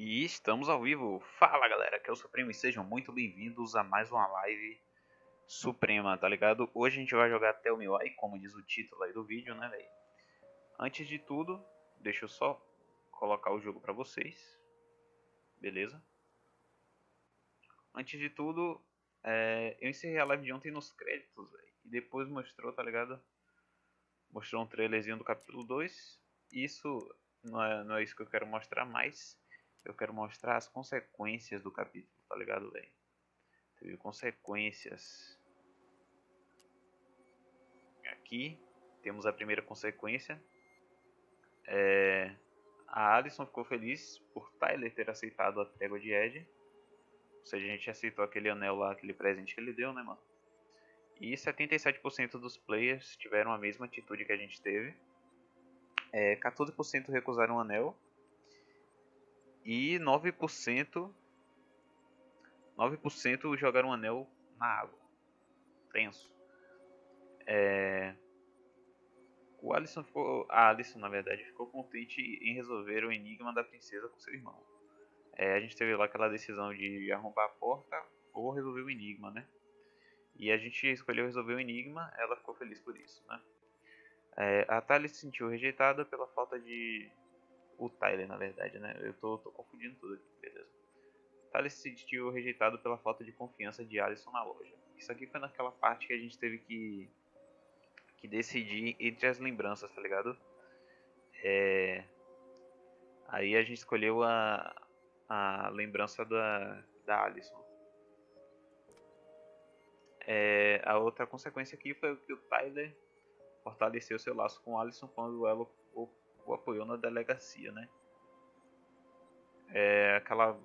E estamos ao vivo. Fala galera, aqui é o Suprema e sejam muito bem-vindos a mais uma live Suprema, tá ligado? Hoje a gente vai jogar até o Minha, como diz o título aí do vídeo, né, velho? Antes de tudo, deixa eu só colocar o jogo pra vocês, beleza? Antes de tudo, eu encerrei a live de ontem nos créditos, velho. E depois mostrou, tá ligado? Mostrou um trailerzinho do capítulo 2. Isso não é isso que eu quero mostrar, mas eu quero mostrar as consequências do capítulo, tá ligado, velho? Teve consequências. Aqui temos a primeira consequência. A Alison ficou feliz por Tyler ter aceitado a trégua de Ed. Ou seja, a gente aceitou aquele anel lá, aquele presente que ele deu, né, mano? E 77% dos players tiveram a mesma atitude que a gente teve. 14% recusaram o anel. E 9% jogaram o anel na água. Tenso. A Alison, na verdade, ficou contente em resolver o enigma da princesa com seu irmão. A gente teve lá aquela decisão de arrombar a porta ou resolver o enigma, né? E a gente escolheu resolver o enigma, ela ficou feliz por isso, né? A Thalia se sentiu rejeitada pela falta de... O Tyler, na verdade, né? Eu tô confundindo tudo aqui, beleza. Thalia se sentiu rejeitado pela falta de confiança de Alison na loja. Isso aqui foi naquela parte que a gente teve que decidir entre as lembranças, tá ligado? Aí a gente escolheu a lembrança da Alison. A outra consequência aqui foi que o Tyler fortaleceu seu laço com Alison quando ela o apoiou na delegacia, né? Aquela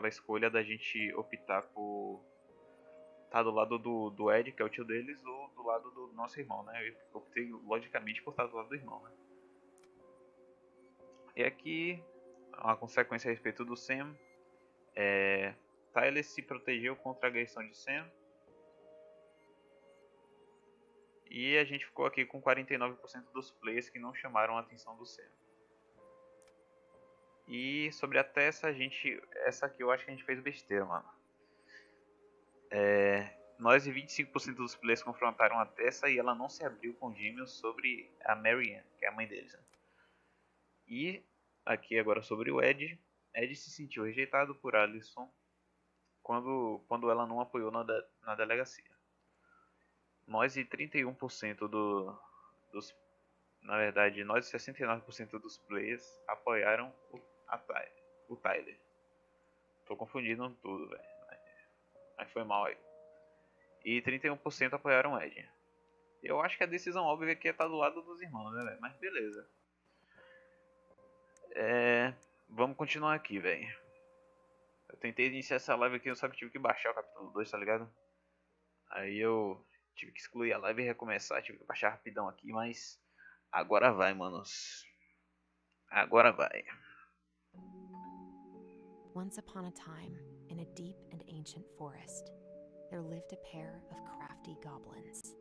escolha da gente optar por estar do lado do Ed, que é o tio deles, ou do lado do nosso irmão, né? Eu optei logicamente por estar do lado do irmão, né? E aqui, uma consequência a respeito do Sam. Tyler se protegeu contra a agressão de Sam. E a gente ficou aqui com 49% dos players que não chamaram a atenção do Sam. E sobre a Tessa, essa aqui eu acho que a gente fez besteira, mano. Nós e 25% dos players confrontaram a Tessa e ela não se abriu com gêmeos sobre a Marianne, que é a mãe deles, né? E aqui agora sobre o Ed. Ed se sentiu rejeitado por Alison quando ela não apoiou na delegacia. Nós e 31% dos... Na verdade, nós e 69% dos players apoiaram o Tyler. Tô confundindo tudo, velho. Mas foi mal aí. E 31% apoiaram o Ed. Eu acho que a decisão óbvia aqui é estar do lado dos irmãos, né, velho? Mas beleza. Vamos continuar aqui, velho. Eu tentei iniciar essa live aqui, só que tive que baixar o capítulo 2, tá ligado? Aí eu tive que excluir a live e recomeçar, tive que baixar rapidão aqui, mas agora vai, manos. Agora vai. Once upon a time, in a deep and ancient forest, there lived a pair of crafty goblins.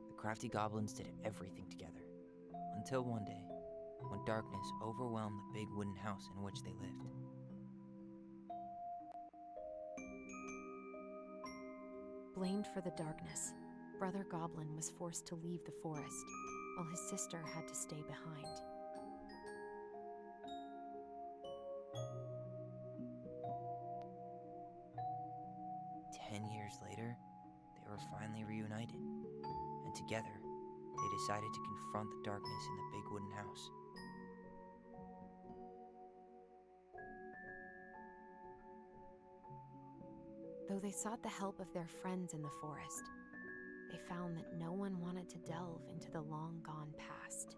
The crafty goblins did everything together, until one day, when darkness overwhelmed the big wooden house in which they lived. Blamed for the darkness, Brother Goblin was forced to leave the forest, while his sister had to stay behind. Years later, they were finally reunited, and together, they decided to confront the darkness in the big wooden house. Though they sought the help of their friends in the forest, they found that no one wanted to delve into the long-gone past.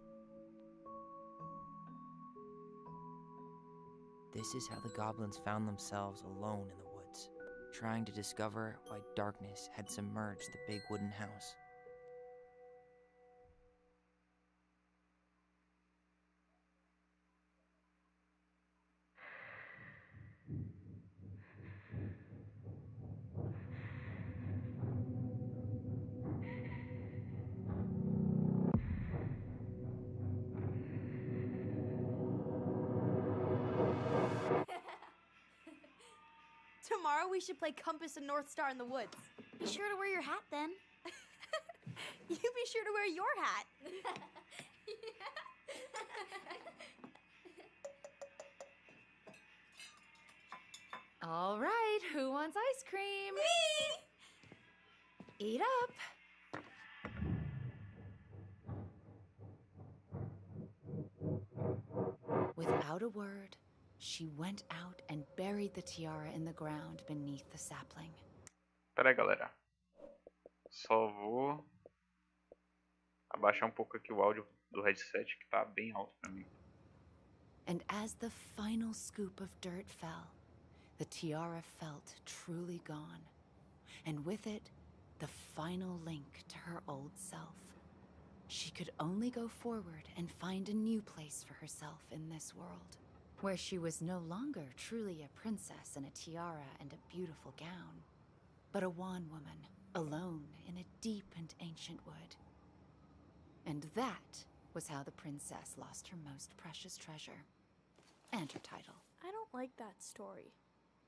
This is how the goblins found themselves alone in the woods, trying to discover why darkness had submerged the big wooden house. Tomorrow we should play Compass and North Star in the woods. Be sure to wear your hat then. You be sure to wear your hat. All right, who wants ice cream? Me! Eat up. Without a word, she went out and buried the tiara in the ground beneath the sapling. Pera aí, galera. Só vou abaixar pouco aqui o áudio do headset, que tá bem alto pra mim. And as the final scoop of dirt fell, the tiara felt truly gone, and with it, the final link to her old self. She could only go forward and find a new place for herself in this world, where she was no longer truly a princess in a tiara and a beautiful gown, but a wan woman, alone in a deep and ancient wood. And that was how the princess lost her most precious treasure, and her title. I don't like that story.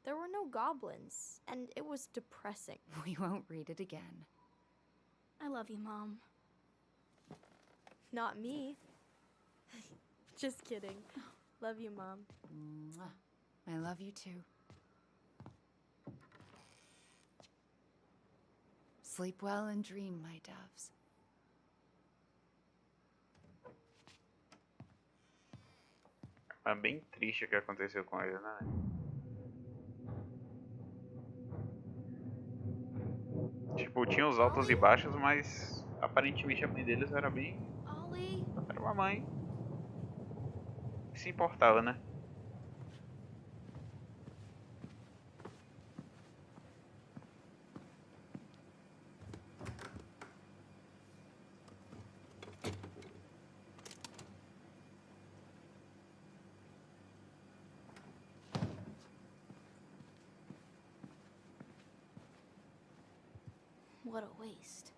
There were no goblins, and it was depressing. We won't read it again. I love you, Mom. Not me. Just kidding. Love you, Mom. Mwah. I love you too. Sleep well and dream, my doves. É bem triste o que aconteceu com ele, né? Tipo, tinha os altos e baixos, mas aparentemente a mãe deles era bem... Ollie? Era uma mãe que se importava, né? What a waste.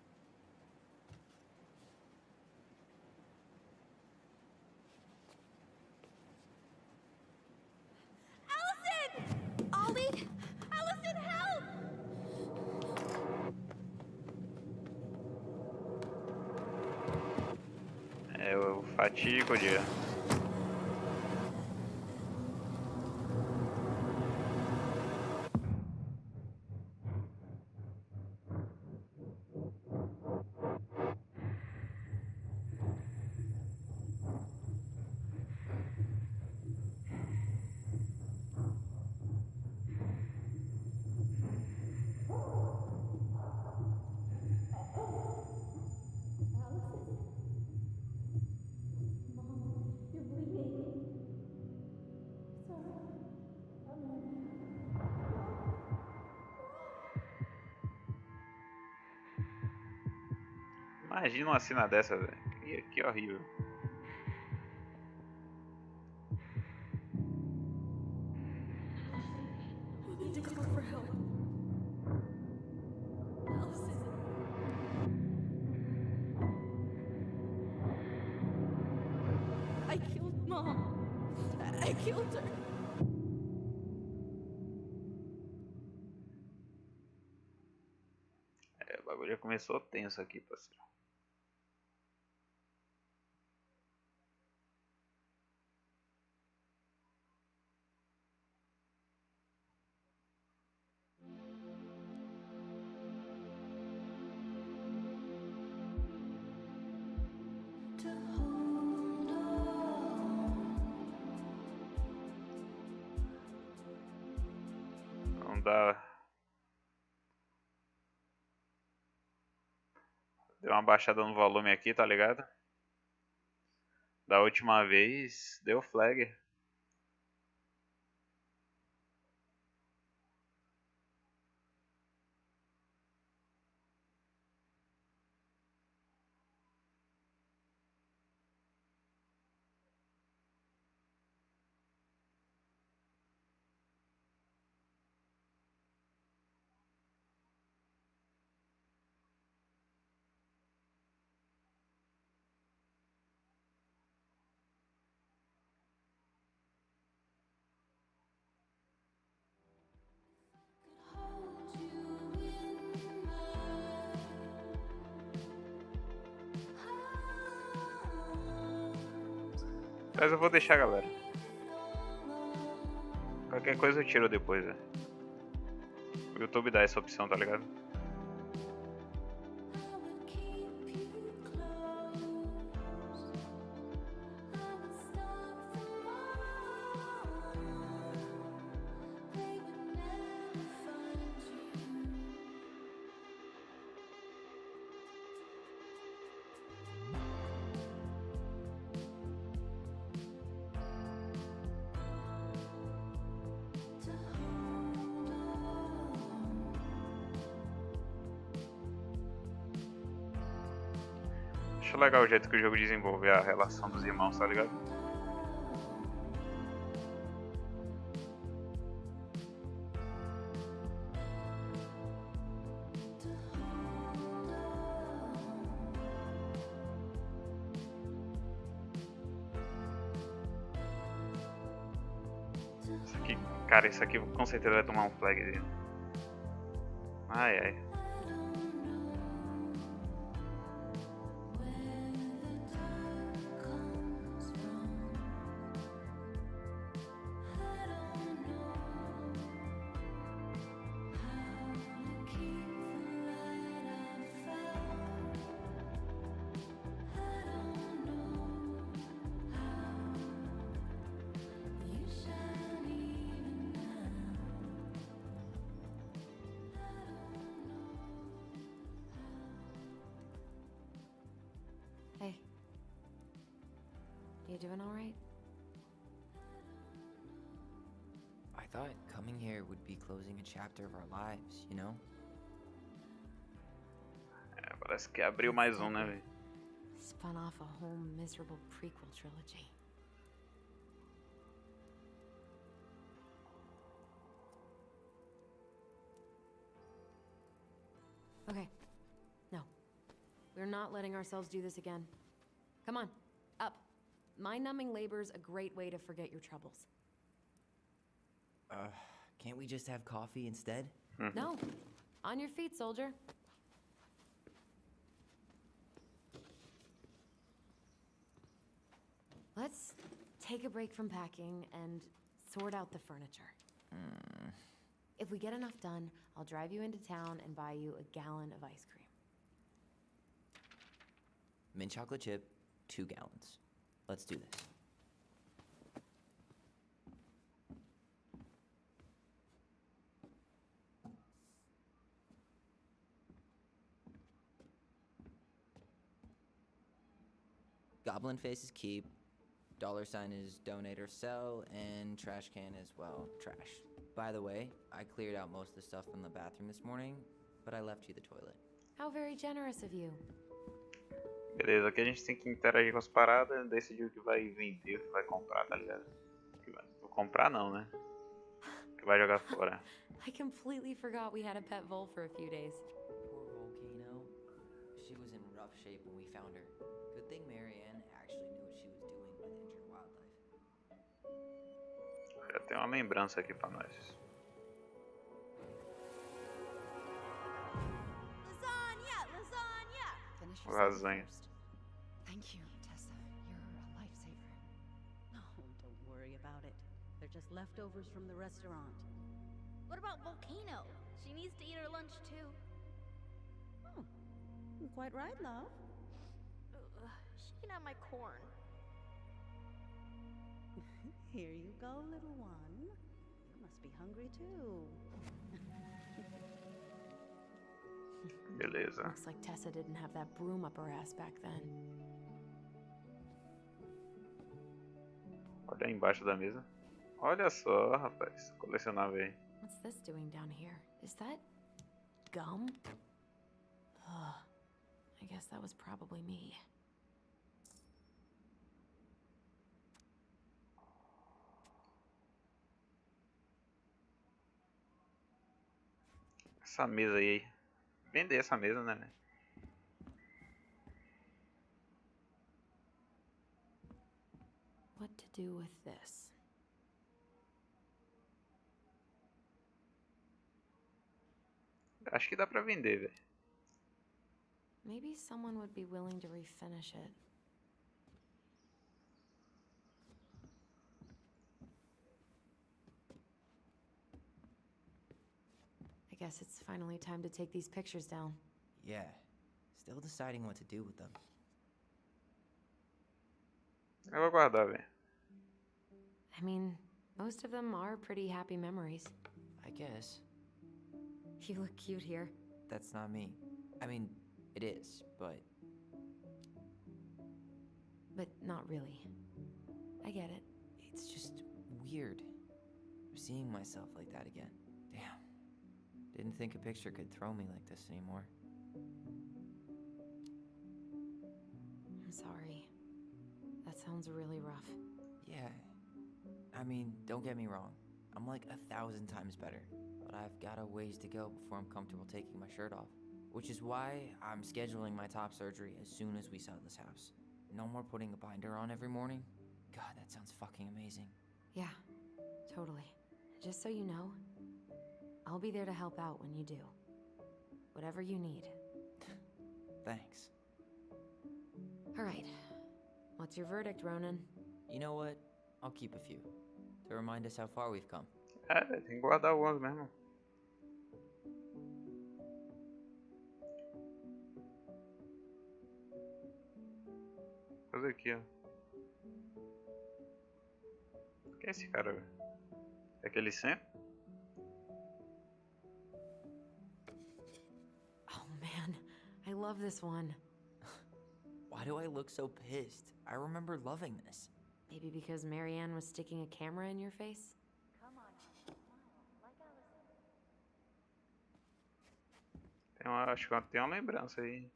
Allison! Ollie! Allison, help! É o fatídico dia. Imagina uma cena dessa, velho. Que horrível. We need to call for help. Allison. I killed Mom. I killed her. É, o bagulho já começou tenso aqui, parceiro. Não dá. Deu uma baixada no volume aqui, tá ligado? Da última vez deu flag. Mas eu vou deixar, galera. Qualquer coisa eu tiro depois, né? O YouTube dá essa opção, tá ligado? Acho legal o jeito que o jogo desenvolve a relação dos irmãos, tá ligado? Isso aqui, cara, isso aqui com certeza vai tomar um flagzinho. Ai, ai. Hey. You doing all right? I thought coming here would be closing a chapter of our lives, you know? É, parece que abriu mais um, né, velho? Spun off a whole miserable prequel trilogy. Okay. No. We're not letting ourselves do this again. Come on, up. Mind-numbing labor's a great way to forget your troubles. Can't we just have coffee instead? No. On your feet, soldier. Let's take a break from packing and sort out the furniture. If we get enough done, I'll drive you into town and buy you a gallon of ice cream. Mint chocolate chip, 2 gallons. Let's do this. Goblin faces keep, $sign is donate or sell, and trash can is, well, trash. By the way, I cleared out most of the stuff from the bathroom this morning, but I left you the toilet. How very generous of you. Beleza, aqui a gente tem que interagir com as paradas, decidir o que vai vender, o que vai comprar, tá ligado? Vou comprar não, né? O que vai jogar fora. I completely forgot we had a pet vole for a few days. Poor Volcano. She was in rough shape when we found her. Good thing Marianne actually knew what she was doing with injured wildlife. Já tem uma lembrança aqui pra nós. Finish your your Lasanha. first. Thank you, Tessa. You're a lifesaver. No, don't worry about it. They're just leftovers from the restaurant. What about Volcano? She needs to eat her lunch too. Oh, quite right, love. She can have my corn. Here you go, little one. You must be hungry too. Beleza. Looks like Tessa didn't have that broom up her ass back then. Olha aí embaixo da mesa. Olha só, rapaz. Colecionável aí. What's this doing down here? Is that gum? Ugh. I guess that was probably me. Essa mesa aí. Vender essa mesa, né, velho? What to do with this? Acho que dá pra vender, velho. Maybe someone would be willing to refinish it. guess it's finally time to take these pictures down. Yeah. Still deciding what to do with them. Eu vou guardar, velho. I mean, most of them are pretty happy memories. I guess. You look cute here. That's not me. I mean, it is, but... But not really. I get it. It's just weird. Seeing myself like that again. Damn. Didn't think a picture could throw me like this anymore. I'm sorry. That sounds really rough. Yeah. I mean, don't get me wrong. I'm like 1,000 times better. But I've got a ways to go before I'm comfortable taking my shirt off. Which is why I'm scheduling my top surgery as soon as we sell this house. No more putting a binder on every morning. God, that sounds fucking amazing. Yeah, totally. Just so you know, I'll be there to help out when you do. Whatever you need. Thanks. All right. What's your verdict, Ronan? You know what? I'll keep a few. To remind us how far we've come. É, tem que guardar alguns mesmo. Fazer aqui, ó. Quem é esse cara, velho? É aquele Sam? Oh man, I love this one. Why do I look so pissed? I remember loving this. Maybe because Marianne was sticking a camera in your face? Acho que tem uma lembrança aí.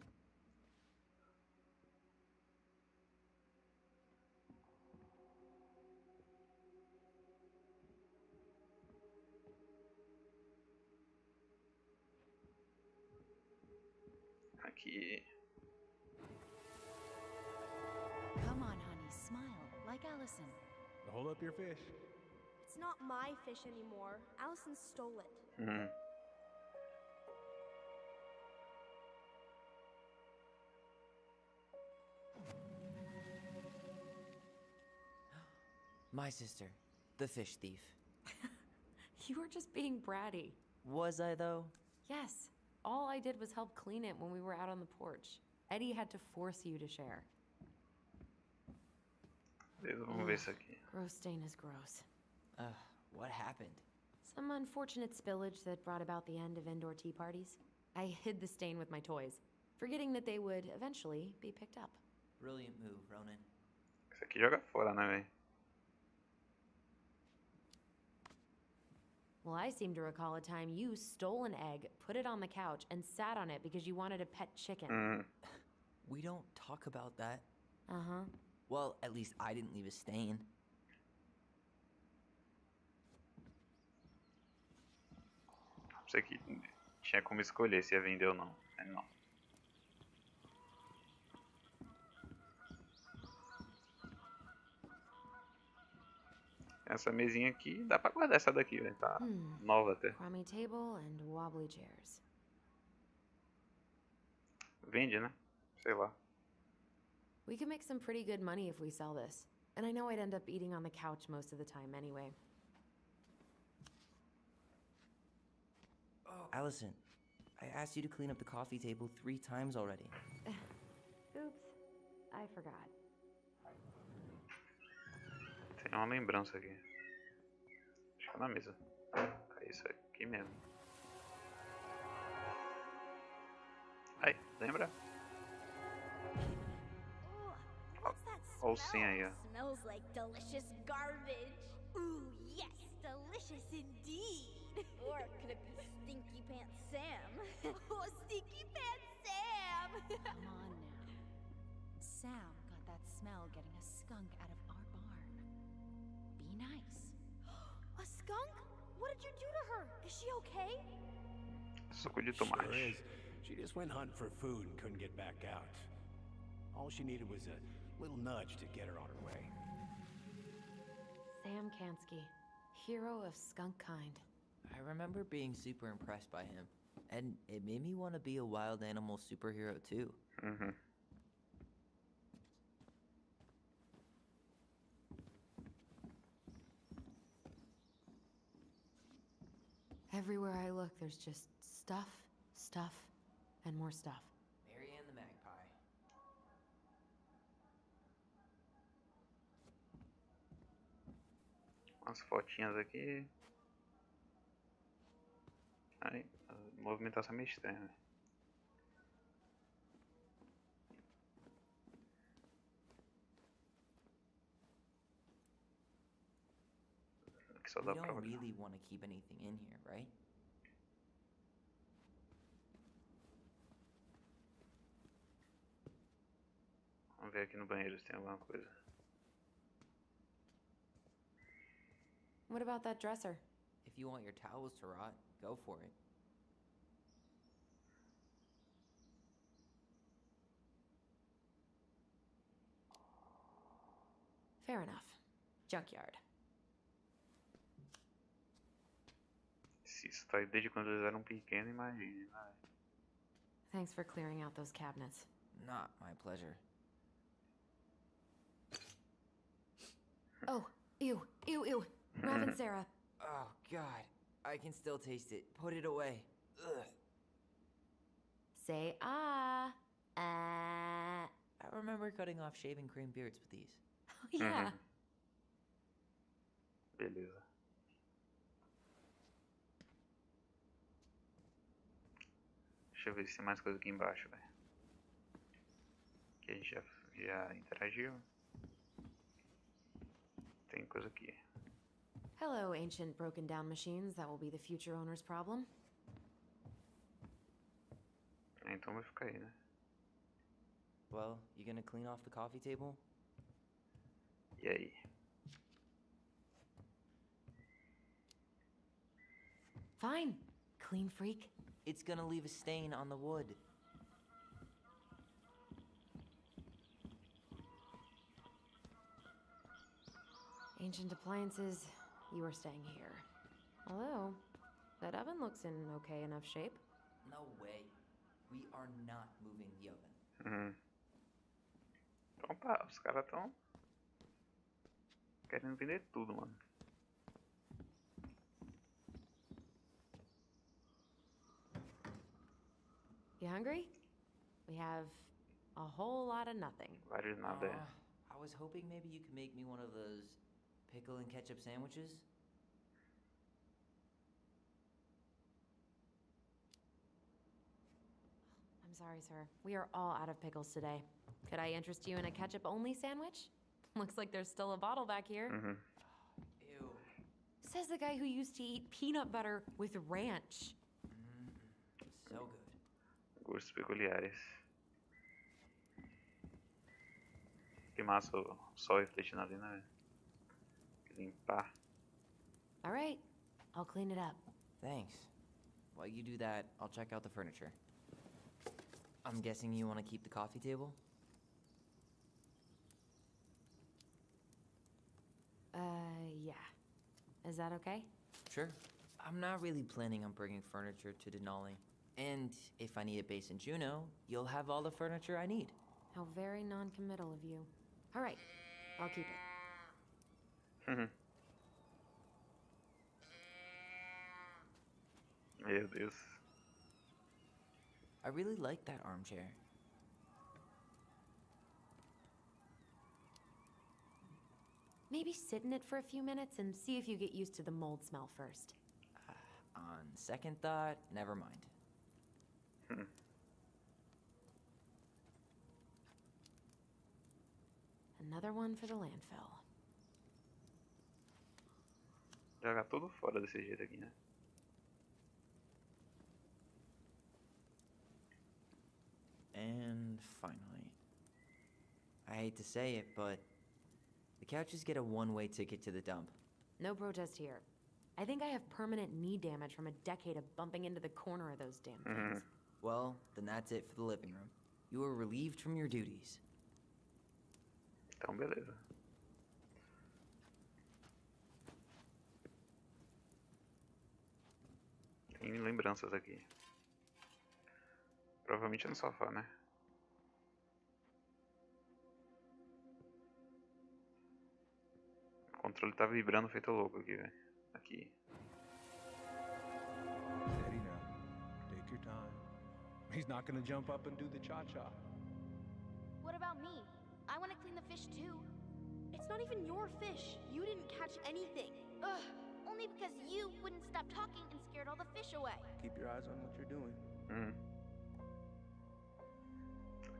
Aqui. Come on, honey, smile, like Allison. Hold up your fish. It's not my fish anymore. Allison stole it. Uhum. My sister, the fish thief. You were just being bratty. Was I, though? Yes. All I did was help clean it when we were out on the porch. Eddie had to force you to share. Beleza, vamos ver isso aqui. Gross stain is gross. What happened? Some unfortunate spillage that brought about the end of indoor tea parties. I hid the stain with my toys, forgetting that they would eventually be picked up. Brilliant move, Ronan. Isso aqui joga fora, né, velho? Well, I seem to recall a time you stole an egg, put it on the couch, and sat on it because you wanted a pet chicken. We don't talk about that. Uh-huh. Well, at least I didn't leave a stain. Isso aqui tinha como escolher se ia vender ou não. Mas não. Essa mesinha aqui, dá pra guardar essa daqui, velho. Tá nova até. Crummy table and wobbly chairs. Vende, né? Sei lá. We could make some pretty good money if we sell this. And I know I'd end up eating on the couch most of the time anyway. Oh, Allison, I asked you to clean up the coffee table 3 times already. Oops, I forgot. Tem uma lembrança aqui. Acho que é na mesa. É isso aqui mesmo. Ai, lembra? What's that Olha o smell? sim aí, ó. Smells like delicious garbage. Ooh, yes, delicious indeed. Or could it be Stinky Pants Sam? Oh, Stinky Pants Sam! Come on now. Sam got that smell getting a skunk out of our barn. Be nice. A skunk? What did you do to her? Is she okay? Suco de Sure tomate. is. She just went hunting for food and couldn't get back out. All she needed was a little nudge to get her on her way. Sam Kansky, hero of skunk kind. I remember being super impressed by him. And it made me want to be a wild animal superhero too. Uhum. Everywhere I look, there's just stuff, stuff, and more stuff. Mary and the Magpie. Umas fotinhas aqui. Ai, a movimentação é meio estranha, né? Aqui só We dá pra don't olhar. really want to keep anything in here, right? Vamos ver aqui no banheiro se tem alguma coisa. What about that dresser? If you want your towels to rot, go for it. Fair enough. Junkyard. Se isso tá aí desde quando eles eram pequenos, imagine. Vai. Thanks for clearing out those cabinets. Not my pleasure. Oh, ew, ew, ew. Rav and Sarah. Oh, God. I can still taste it. Put it away. Ugh. Say ah. Ah. I remember cutting off shaving cream beards with these. Oh, yeah. Beleza. Deixa eu ver se tem mais coisa aqui embaixo, velho. Que a gente já interagiu. Tem coisa aqui. Hello, ancient broken down machines that will be the future owner's problem. Então vai ficar aí, né? Well, you gonna clean off the coffee table? E aí? Fine. Clean freak. It's gonna leave a stain on the wood. Ancient appliances, you are staying here. Although, that oven looks in okay enough shape. No way. We are not moving the oven. Então tá, os caras tão querendo vender tudo, mano. You hungry? We have a whole lot of nothing. Vários nada é. I was hoping maybe you could make me one of those pickle and ketchup sandwiches. I'm sorry, sir. We are all out of pickles today. Could I interest you in a ketchup-only sandwich? Looks like there's still a bottle back here. Ew. Says the guy who used to eat peanut butter with ranch. So good. Gostos peculiares. Que massa o sol refletindo ali, né? Limpar. All right, I'll clean it up. Thanks. While you do that, I'll check out the furniture. I'm guessing you want to keep the coffee table? Yeah. Is that okay? Sure. I'm not really planning on bringing furniture to Denali. And if I need a base in Juneau, you'll have all the furniture I need. How very non-committal of you. All right, I'll keep it. Meu Deus. I really like that armchair. Maybe sit in it for a few minutes and see if you get used to the mold smell first. On second thought, never mind. Another one for the landfill. Jogar tudo fora desse jeito aqui, né? And finally, I hate to say it, but the couches get a one-way ticket to the dump. No protest here. I think I have permanent knee damage from a decade of bumping into the corner of those damn things. Well, then that's it for the living room. You are relieved from your duties. Então, beleza. Tem lembranças aqui. Provavelmente no sofá, né? O controle tá vibrando feito louco aqui, velho. Aqui. He's not gonna jump up and do the cha-cha. What about me? I want to clean the fish too. It's not even your fish. You didn't catch anything. Ugh. Only because you wouldn't stop talking and scared all the fish away. Keep your eyes on what you're doing.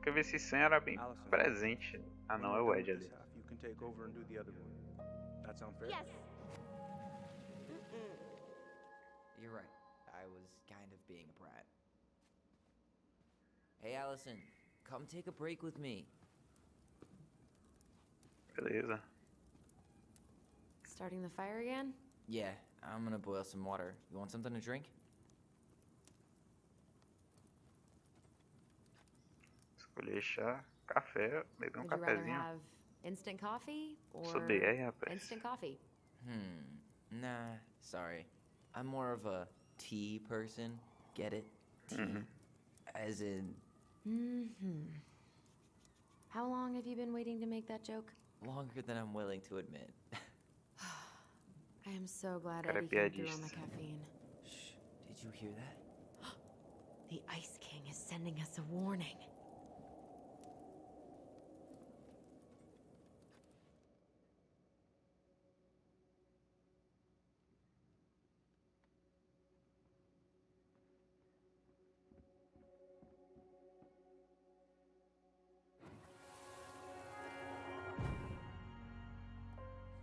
Quer ver se Sam era bem Allison, presente. Ah, não, é o Ed ali. You can take over and do the other one. That sound fair? Yes. You're right. I was kind of being a brat. Hey, Allison, come take a break with me. Beleza. Starting the fire again? Yeah, I'm gonna boil some water. You want something to drink? Escolher chá, café, beber Would you rather cafezinho. have instant coffee or Sou DR, rapaz. instant coffee? Nah, sorry. I'm more of a tea person. Get it? Tea. As in, How long have you been waiting to make that joke? longer than I'm willing to admit. I am so glad Cara Eddie came through on the piadista. caffeine. Shh, did you hear that? The Ice King is sending us a warning.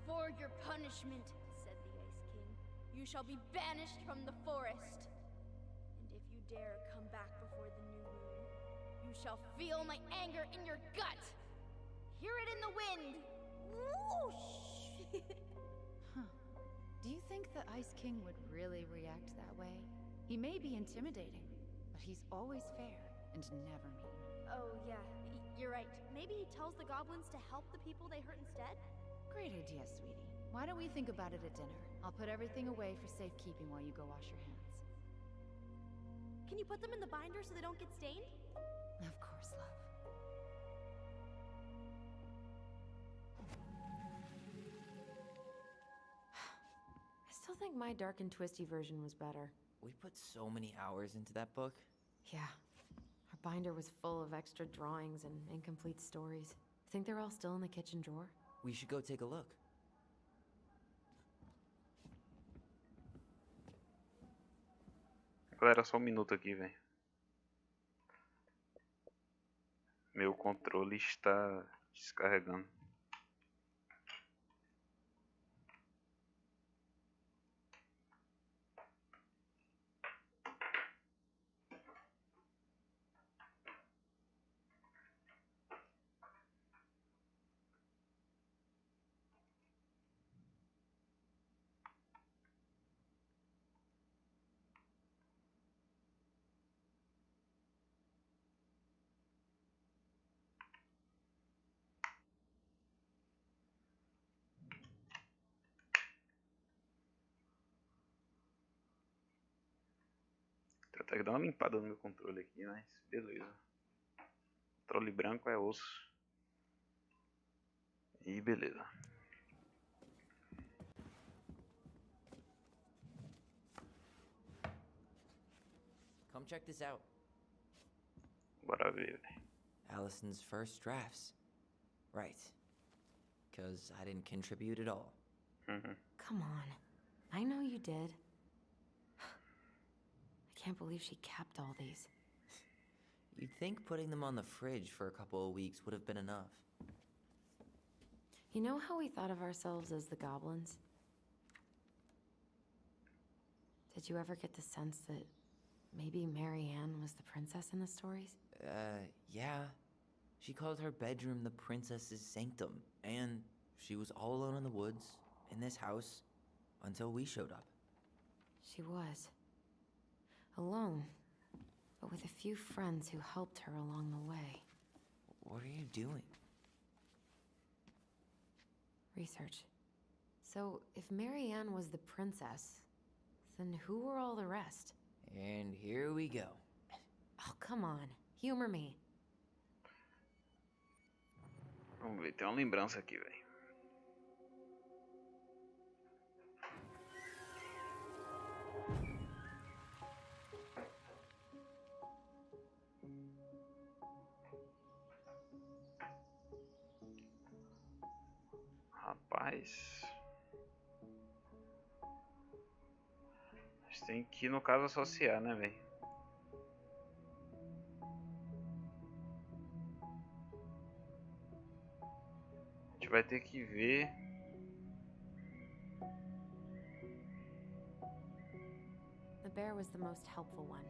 For your punishment, said the Ice King, you shall be banished from the forest. And if you dare come back before the new moon, you shall feel my anger in your gut. Hear it in the wind. Whoosh! Huh. Do you think the Ice King would really react that way? He may be intimidating, but he's always fair and never mean. Oh, yeah, you're right. Maybe he tells the goblins to help the people they hurt instead? Great idea, sweetie. Why don't we think about it at dinner? I'll put everything away for safekeeping while you go wash your hands. Can you put them in the binder so they don't get stained? Of course, love. I still think my dark and twisty version was better. We put so many hours into that book. Yeah. Our binder was full of extra drawings and incomplete stories. Think they're all still in the kitchen drawer? We should go take a look. Galera, só um minuto aqui, velho. Meu controle está descarregando. Vou até dar uma limpada no meu controle aqui, mas beleza. Controle branco é osso. E beleza. Come check this out. Bora ver, velho. Allison's first drafts. Right. Because I didn't contribute at all. Come on. I know you did. I can't believe she kept all these. You'd think putting them on the fridge for a couple of weeks would have been enough. You know how we thought of ourselves as the goblins? Did you ever get the sense that maybe Marianne was the princess in the stories? Yeah. She called her bedroom the princess's sanctum, and she was all alone in the woods, in this house, until we showed up. She was. Alone, but with a few friends who helped her along the way. What are you doing? Research. So, if Marianne was the princess, then who were all the rest? And here we go. Oh, come on. Humor me. Vamos ver, tem uma lembrança aqui, velho. Rapaz. A gente tem que, no caso, associar, né, velho? A gente vai ter que ver. The bear was the most helpful one.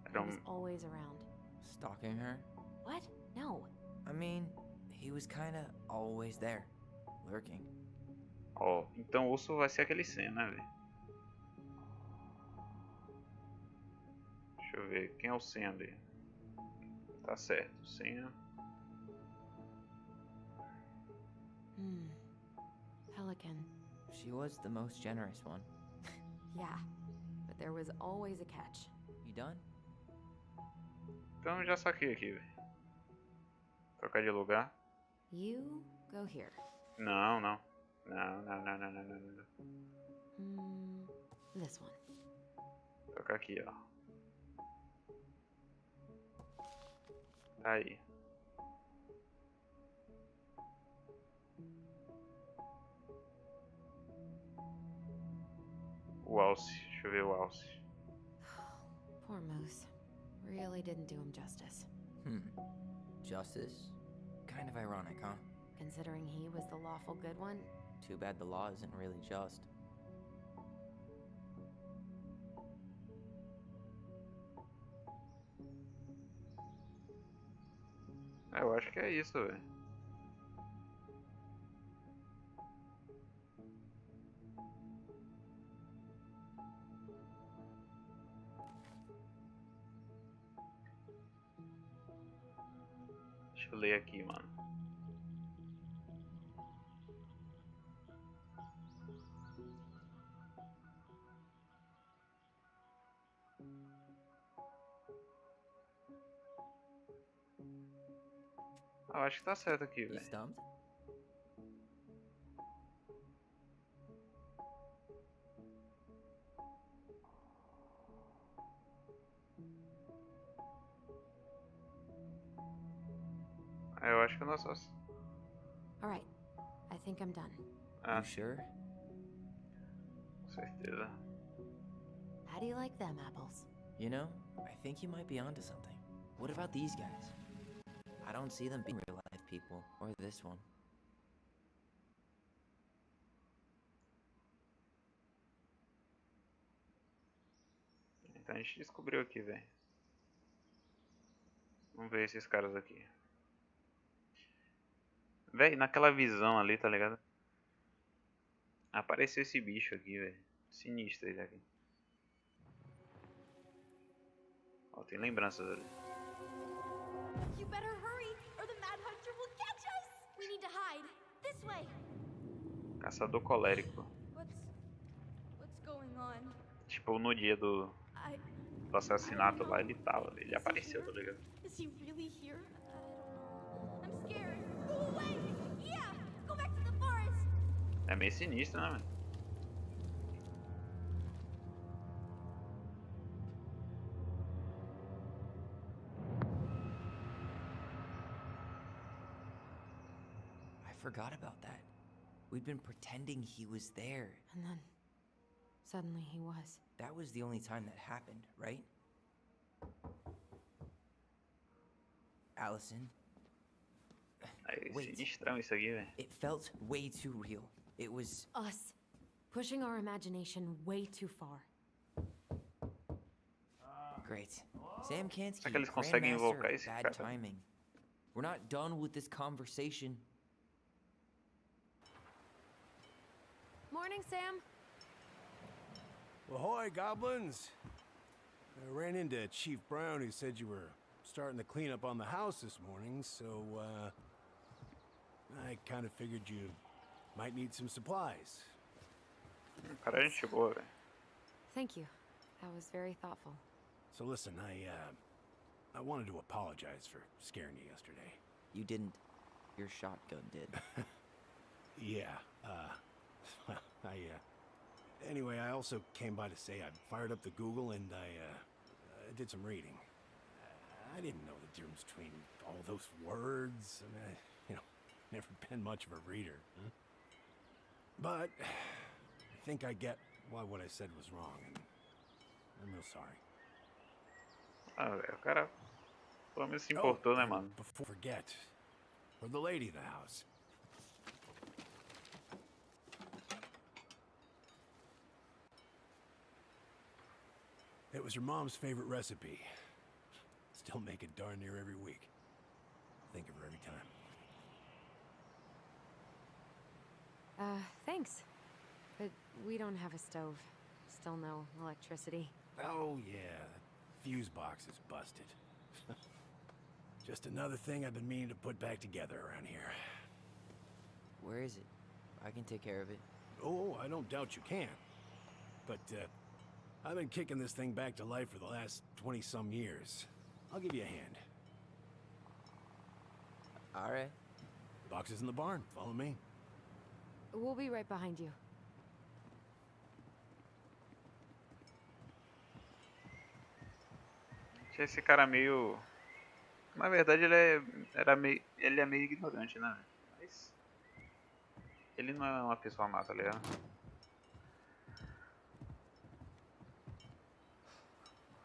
Era He was always around. Stalking her? What? No. I mean, he was kinda always there, lurking. Ó, então o urso vai ser aquele Sam, né, velho? Deixa eu ver, quem é o Sam ali? Tá certo, Sam. Pelican. She was the most generous one. Yeah, but there was always a catch. You done? Então já saquei aqui, velho. Trocar de lugar? You go here. Não, não. Não, não, não, não, não, não, não. This one. Trocar aqui, ó. Tá aí. O alce. Deixa eu ver o alce. Poor Moose. Really didn't do him justice. Justice? Kind of ironic, huh? Considering he was the lawful good one. Too bad the law isn't really just. Eu acho que é isso, velho. Deixa eu ler aqui, mano. Eu acho que tá certo aqui, You velho. stumped? Eu acho que eu não sou. Alright, I think I'm done. Ah, You sure? com certeza. How do you like them apples? You know, I think you might be onto something. What about these guys? I don't see them being real-life people, or this one. Então a gente descobriu aqui, velho. Vamos ver esses caras aqui. Véi, naquela visão ali, tá ligado? Apareceu esse bicho aqui, velho. Sinistro ele aqui. Ó, tem lembranças ali. You better hurry, or the Mad Hunter will catch us! We need to hide. This way! Caçador colérico. What's going on? Tipo, no dia do assassinato lá, ele tava. Ele apareceu, tá ligado? Is he really here? I don't know. I'm scared. Go away! Yeah! Go back to the forest! É meio sinistro, né, mano? I forgot about that. We'd been pretending he was there. And then, suddenly he was. That was the only time that happened, right? Allison? É Wait. sinistrão isso aqui, velho. It felt way too real. It was... Us. Pushing our imagination way too far. Great. Sam can't Será que eles keep conseguem Grandmaster invocar of esse bad cara? timing. We're not done with this conversation. Morning, Sam. Ahoy, goblins! I ran into Chief Brown, who said you were starting to clean up on the house this morning, so, I kind of figured you might need some supplies. Cara, é gente boa, velho. Thank you. That was very thoughtful. So listen, I wanted to apologize for scaring you yesterday. You didn't. Your shotgun did. Yeah, anyway, I also came by to say I fired up the Google and I did some reading. I didn't know the difference between all those words. I mean, never been much of a reader. Huh? But I think I get why what I said was wrong, and I'm real sorry. Ah, velho, o cara pelo menos se importou, né, and mano? before I forget, for the lady of the house. It was her mom's favorite recipe. Still make it darn near every week. Think of her every time. Thanks. But we don't have a stove. Still no electricity. Oh yeah, the fuse box is busted. Just another thing I've been meaning to put back together around here. Where is it? I can take care of it. Oh, I don't doubt you can. But, I've been kicking this thing back to life for the last 20-some years. I'll give you a hand. All right. Box is in the barn. Follow me. We'll be right behind you. Achei esse cara meio... Na verdade ele é meio ignorante, né? Mas... Ele não é uma pessoa má, tá ligado?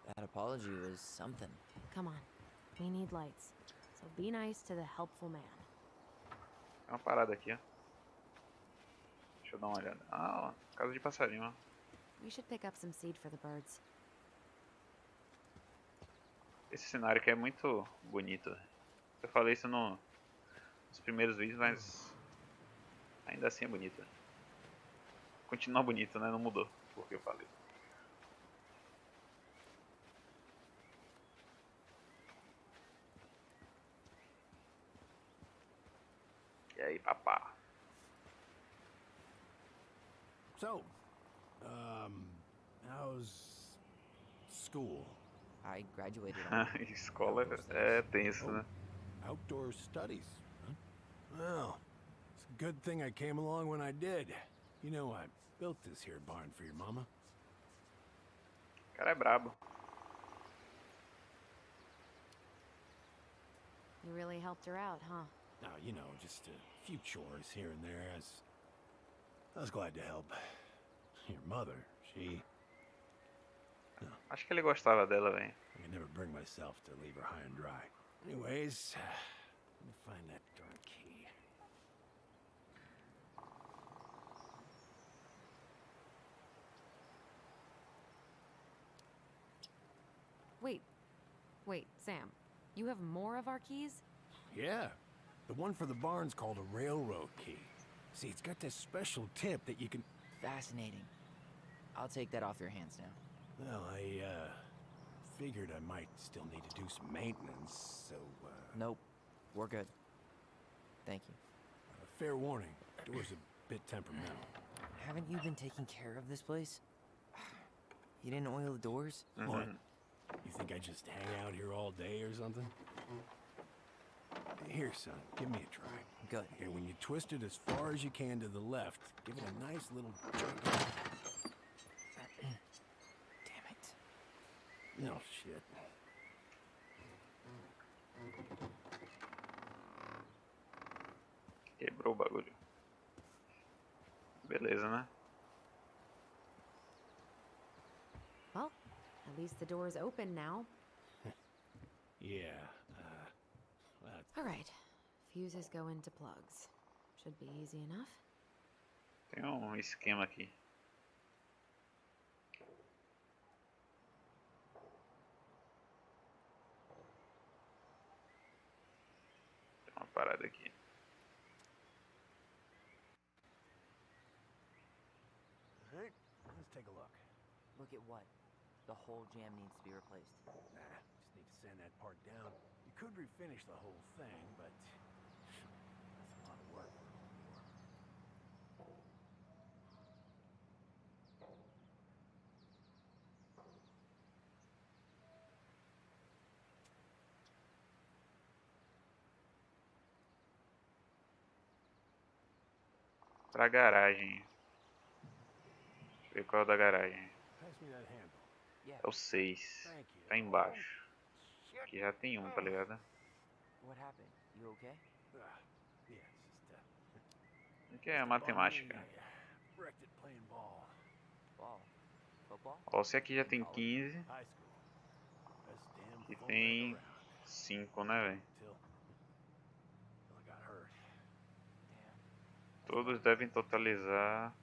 That apology was something. Come on. We need lights. So be nice to the helpful man. É uma parada aqui, ó. Deixa eu dar uma olhada. Ah, ó, casa de passarinho, ó. We should pick up some seed for the birds. Esse cenário aqui é muito bonito. Eu falei isso nos primeiros vídeos, mas ainda assim é bonito. Continua bonito, né? Não mudou porque eu falei. E aí, papá? So, how's school? I graduated. Escola é tenso, né? Outdoor studies, huh? Well, it's a good thing I came along when I did. You know, I built this here barn for your mama. O cara é brabo. You really helped her out, huh? Now, you know, just a few chores here and there. I was glad to help. Your mother, she... Acho que ele gostava dela, velho. I can never bring myself to leave her high and dry. Anyways, let me find that darn key. Wait, Sam. You have more of our keys? Yeah, the one for the barn's called a railroad key. See, it's got this special tip that you can... Fascinating. I'll take that off your hands now. Well, I, figured I might still need to do some maintenance, so, Nope. We're good. Thank you. Fair warning, door's a bit temperamental. Haven't you been taking care of this place? You didn't oil the doors? What? You think I just hang out here all day or something? Here, son, give me a try. Good. Here, when you twist it as far as you can to the left, give it a nice little jerk. Damn it. No shit. Quebrou o bagulho. Beleza, né? Well, at least the door's open now. Yeah, All right. Fuses go into plugs. Should be easy enough. Tem esquema aqui. Tem uma parada aqui. Alright, let's take a look. Look at what? The whole jam needs to be replaced. Nah, just need to sand that part down. You could refinish the whole thing, but that's a lot of work for a home door. Pra garagem. Deixa eu ver qual é o da garagem. Pass me that handle. É o 6. Thank you. Tá embaixo. Aqui já tem um, tá ligado? What happened? You okay? Yeah, it's just, Aqui é a matemática. wrecked it playing ball. Ball. Football? Ó, se aqui já tem 15, High school. Best damn aqui fullback tem around. 5, né, velho? Till I got hurt. Damn. Todos devem totalizar.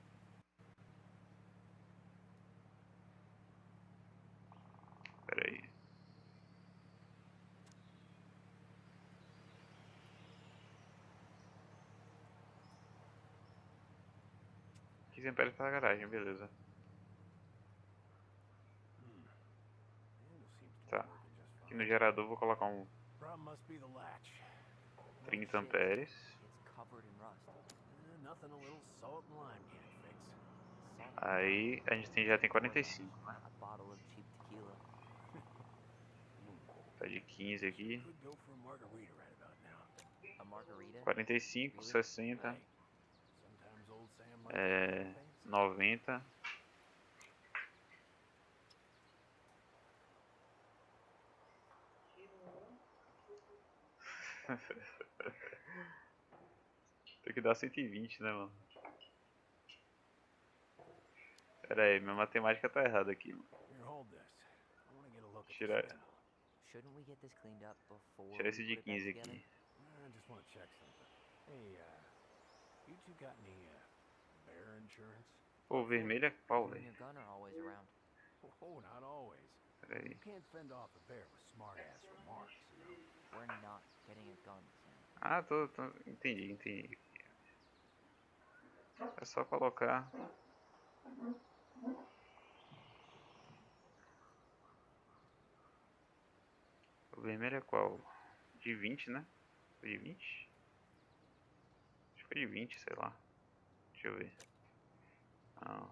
Pera aí. Aqui sempre pra garagem, beleza. Handle seems to be Tá. working just Aqui no fine. gerador vou colocar um Problem must be the latch. 30 amperes. It's covered in rust. Nothing a little salt and lime can't fix. Salt. Aí a gente já tem 45, né? A bottle of cheap tequila. Tá de 15 aqui. Could go for a margarita right about now. A margarita? 45, 60, Hey, sometimes old Sam likes to é, do things. 90. Tem que dar 120, né, mano? Pera aí, minha matemática tá errada aqui, mano. Here, hold this. I want to get a look at Tira, the smell. Shouldn't we get this cleaned up before tira esse we de put it back 15 together? aqui. I just want to check something. Hey, you two got any bear insurance? Pô, vermelho é qual, You and velho? your gun are always around. Oh, not always. Pera aí. You can't fend off a bear with smart-ass remarks, you know. We're not getting a gun, Sam. Ah, entendi. É só colocar. O vermelho é qual? De 20, né? Foi de 20? Acho que foi de 20, sei lá. Deixa eu ver. Não.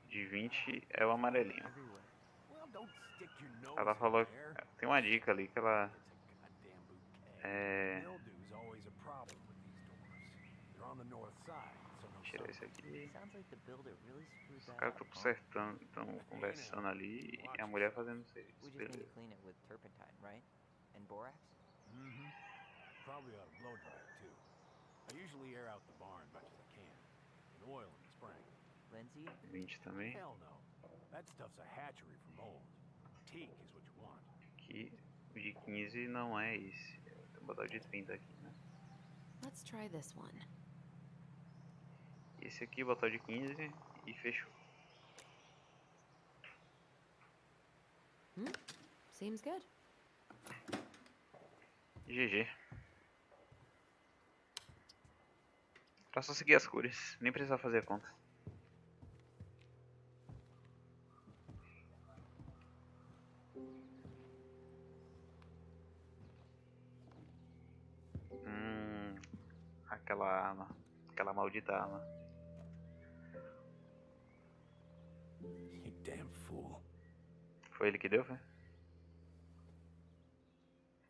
De 20 é o amarelinho. Everywhere. Well, don't stick your nose Ela in falou. there. Tem uma dica ali que ela. It's a goddamn bouquet. É. Mildew's always a problem with these doors. They're on the north side, so no Tirar esse sunlight. aqui. Sounds like the builder really screwed Os that caras up, estão huh? consertando, estão conversando ali e a mulher fazendo serviço. We just need to Beleza. clean it with turpentine, right? And borax? Mm-hmm. Probably ought to blow dry it, too. I usually air out the barn much as I can. And oil in the spring. Lindsay? 20 também. Hell no. That stuff's a hatchery for mold. Teak is what you want. Aqui, o de 15 não é esse. Vou botar o de 30 aqui, né? Let's try this one. Esse aqui, botar o de 15 e fechou. Seems good. GG. Era só seguir as cores, nem precisava fazer a conta. Aquela arma. Aquela maldita arma. You damn fool. Foi ele que deu, foi?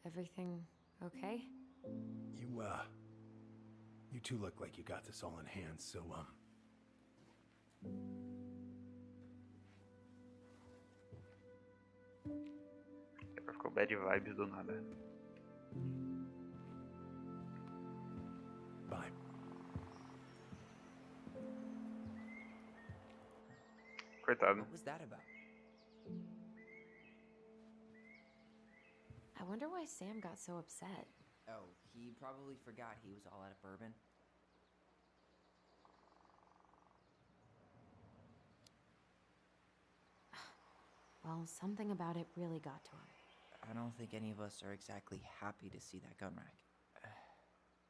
Everything okay? You two look like you got this all in hand, so, Ficou bad vibes do nada. bye. Coitado. What was that about? I wonder why Sam got so upset. Oh, he probably forgot he was all out of bourbon. Well, something about it really got to him. I don't think any of us are exactly happy to see that gun rack.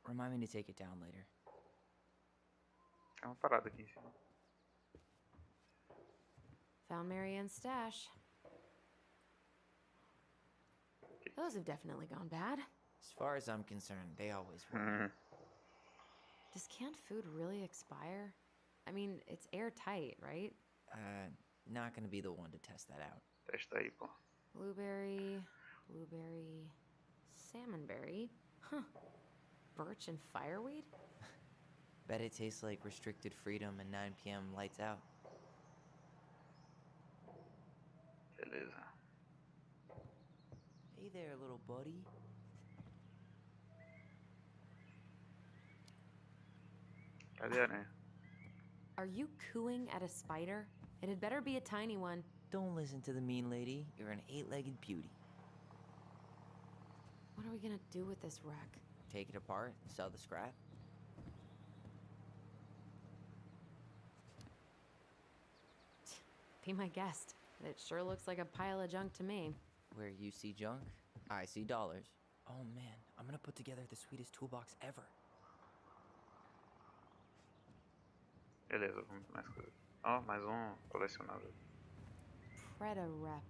Remind me to take it down later. É uma parada aqui em cima. Found Marianne's stash. Those have definitely gone bad. As far as I'm concerned, they always were. Does canned food really expire? I mean, it's airtight, right? Not gonna be the one to test that out. Testa aí, pô. Blueberry, salmonberry. Huh. Birch and fireweed? Bet it tastes like restricted freedom and 9 p.m. lights out. Beleza. Hey there, little buddy. Cadê a aranha? Are you cooing at a spider? It had better be a tiny one. Don't listen to the mean lady. You're an 8-legged beauty. What are we gonna do with this wreck? Take it apart, sell the scrap. Be my guest. It sure looks like a pile of junk to me. Where you see junk, I see dollars. Oh man, I'm gonna put together the sweetest toolbox ever. Beleza, vamos ver mais coisas. Ó, mais um colecionável. Preda-rep.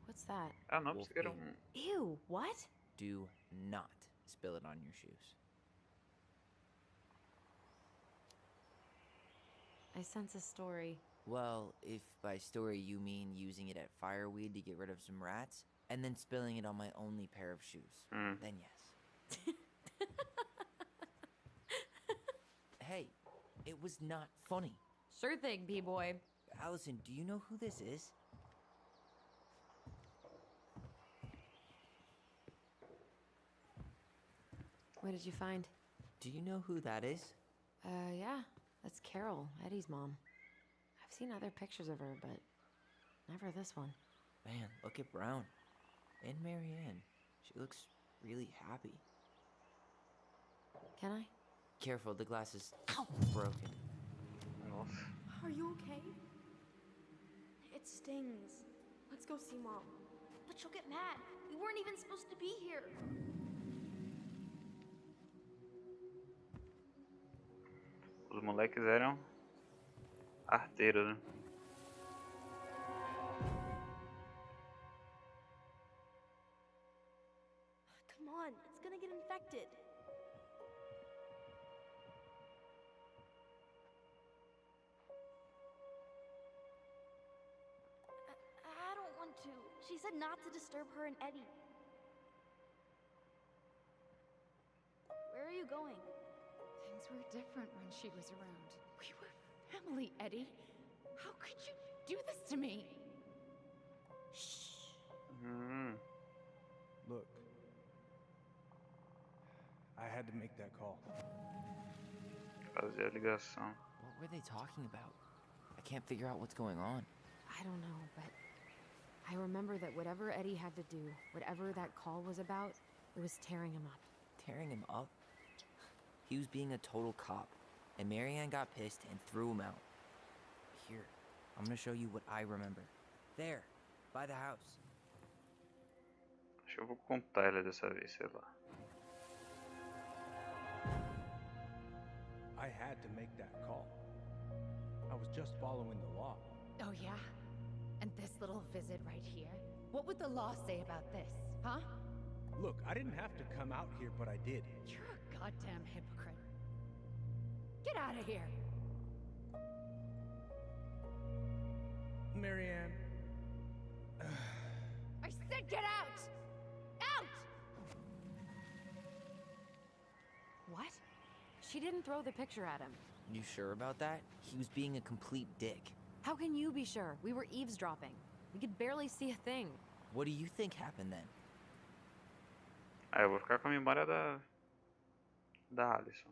What's that? Ah, não, Wolf pensei que era game. Ew, what? Do not spill it on your shoes. I sense a story. Well, if by story you mean using it at fireweed to get rid of some rats, and then spilling it on my only pair of shoes, then yes. Hey, it was not funny. Sure thing, B-boy. Allison, do you know who this is? What did you find? Do you know who that is? Yeah. That's Carol, Eddie's mom. I've seen other pictures of her, but never this one. Man, look at Brown. And Marianne. She looks really happy. Can I? Careful, the glass is broken. Nossa. Are you okay? It stings. Let's go see Mom. But she'll get mad. We weren't even supposed to be here. Os moleques eram arteiros, né? Come on, it's gonna get infected. I don't want to. She said not to disturb her and Eddie. Where are you going? Things were different when she was around. We were family, Eddie. How could you do this to me? Shh. Look. I had to make that call. Fazer a ligação. What were they talking about? I can't figure out what's going on. I don't know, but I remember that whatever Eddie had to do, whatever that call was about, it was tearing him up. Tearing him up? He was being a total cop, and Marianne got pissed and threw him out. Here, I'm gonna show you what I remember. There, by the house. Acho que eu vou contar ele dessa vez, sei lá. I had to make that call. I was just following the law. Oh, yeah? And this little visit right here? What would the law say about this, huh? Look, I didn't have to come out here, but I did. You're a goddamn hypocrite. Get out of here. Marianne. I said get out! Out! What? She didn't throw the picture at him. You sure about that? He was being a complete dick. How can you be sure? We were eavesdropping. We could barely see a thing. What do you think happened then? Ah, eu vou ficar com a memória da Alison.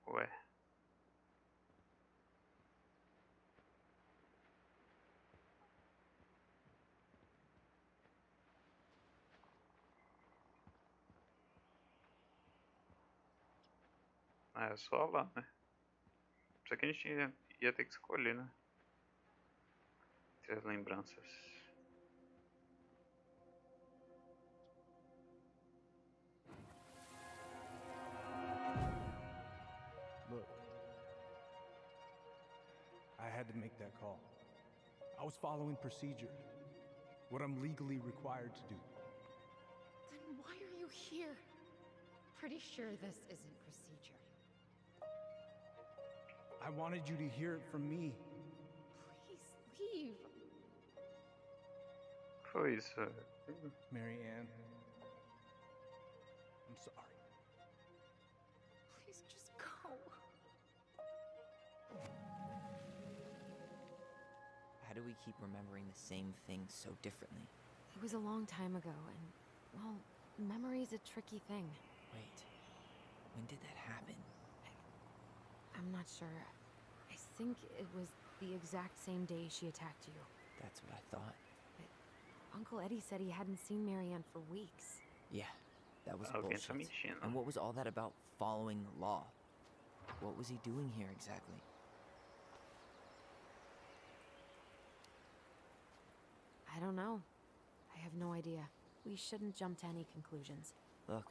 Ué. Ah, é só lá, né? Isso aqui a gente ia ter que escolher, né? Entre as lembranças. Look. I had to make that call. I was following procedure. What I'm legally required to do. Then why are you here? Pretty sure this isn't procedure. I wanted you to hear it from me. Please leave. Foi isso. Marianne. I'm sorry. Please just go. I had do we keep remembering the same things so differently? It was a long time ago, and, well, memory's a tricky thing. Wait, when did that happen? I'm not sure. I think it was the exact same day she attacked you. That's what I thought. But Uncle Eddie said he hadn't seen Marianne for weeks. Yeah, that was Alguém bullshit. tá mentindo. And what was all that about following the law? What was he doing here exactly? I don't know. I have no idea. We shouldn't jump to any conclusions. Look,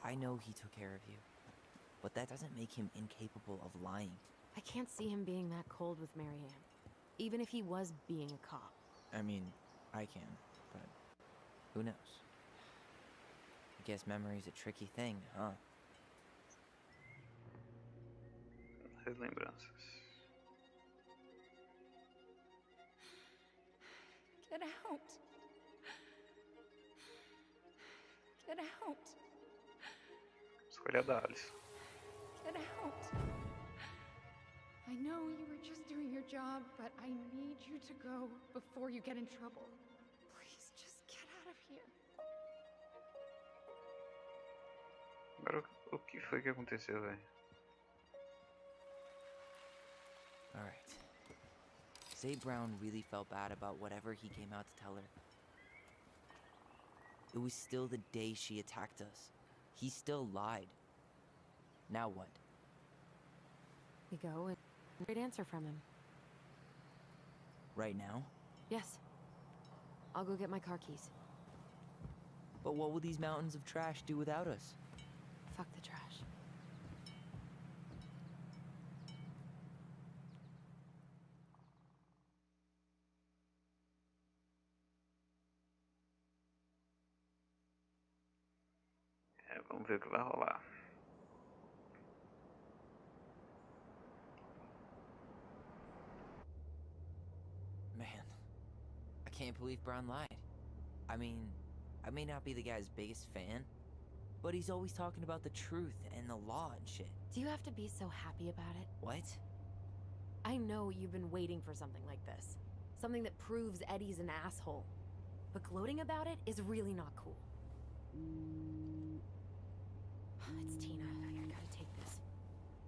I know he took care of you, but that doesn't make him incapable of lying. I can't see him being that cold with Marianne, even if he was being a cop. I mean, I can, but who knows? I guess memory's a tricky thing, huh? As lembranças. Get out. Get out. Escolha da Alice. Get out. I know you were just doing your job, but I need you to go before you get in trouble. Please, just get out of here. Agora, o que foi que aconteceu, velho? Alright. Say Brown really felt bad about whatever he came out to tell her. It was still the day she attacked us. He still lied. Now what? We go and get a great answer from him. Right now? Yes. I'll go get my car keys. But what will these mountains of trash do without us? Fuck the trash. Vamos ver o que vai rolar. Man, I can't believe Brown lied. I mean, I may not be the guy's biggest fan, but he's always talking about the truth and the law and shit. Do you have to be so happy about it? What? I know you've been waiting for something like this. Something that proves Eddie's an asshole. But gloating about it is really not cool. It's Tina. I gotta take this.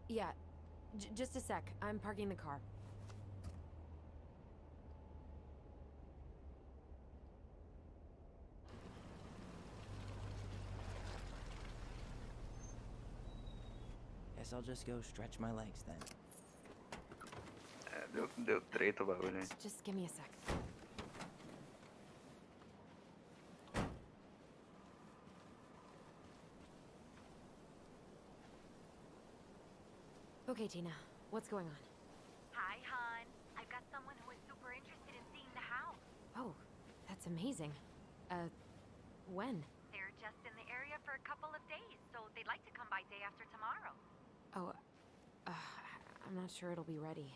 Yeah, just a sec. I'm parking the car. Guess I'll just go stretch my legs then. Deu treta o bagulho aí. Just give me a sec. Okay, Tina. What's going on? Hi, hon. I've got someone who is super interested in seeing the house. Oh, that's amazing. When? They're just in the area for a couple of days, so they'd like to come by day after tomorrow. Oh, I'm not sure it'll be ready.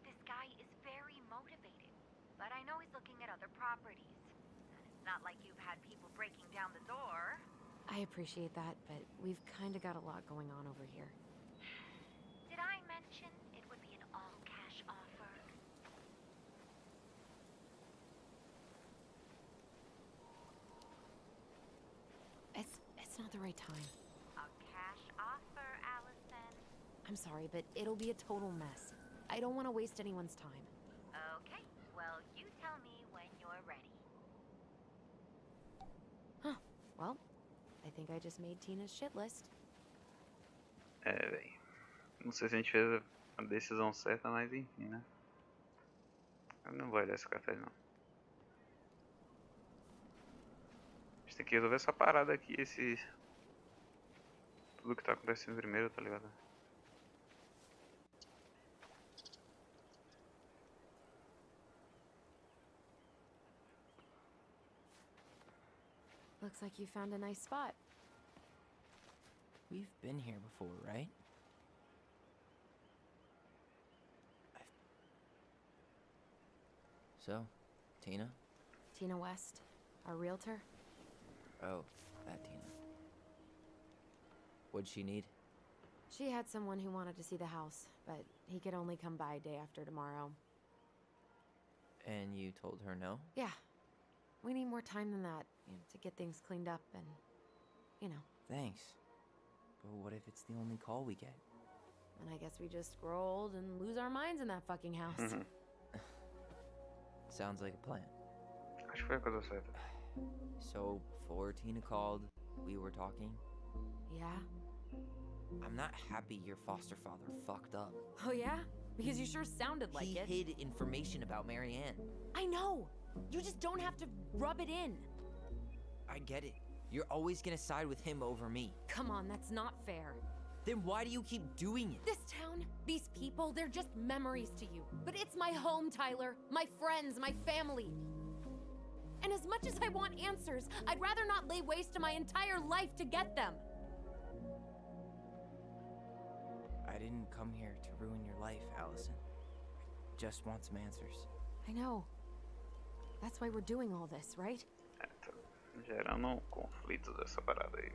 This guy is very motivated, but I know he's looking at other properties. And it's not like you've had people breaking down the door. I appreciate that, but we've kind of got a lot going on over here. Did I mention it would be an all-cash offer? It's not the right time. A cash offer, Allison. I'm sorry, but it'll be a total mess. I don't want to waste anyone's time. Okay, well, you tell me when you're ready. Huh. Well, I think I just made Tina's shit list. Véi. Não sei se a gente fez a decisão certa, mas enfim, né? Eu não vou olhar esse café, não. A gente tem que resolver essa parada aqui, esse... Tudo que tá acontecendo primeiro, tá ligado? Looks like you found a nice spot. We've been here before, right? So, Tina? Tina West, our realtor? Oh, that Tina. What'd she need? She had someone who wanted to see the house, but he could only come by day after tomorrow. And you told her no? Yeah. We need more time than that, to get things cleaned up and, Thanks. But what if it's the only call we get? And I guess we just grow old and lose our minds in that fucking house. Sounds like a plan. Acho que foi a coisa certa. So, before Tina called, we were talking. Yeah? I'm not happy your foster father fucked up. Oh yeah? Because you sure sounded like it. He hid information about Marianne. I know! You just don't have to rub it in. I get it. You're always gonna side with him over me. Come on, that's not fair. Then why do you keep doing it? This town, these people, they're just memories to you. But it's my home, Tyler. My friends, my family. And as much as I want answers, I'd rather not lay waste to my entire life to get them. I didn't come here to ruin your life, Allison. I just want some answers. I know. That's why we're doing all this, right? Tá gerando conflitos essa parada aí.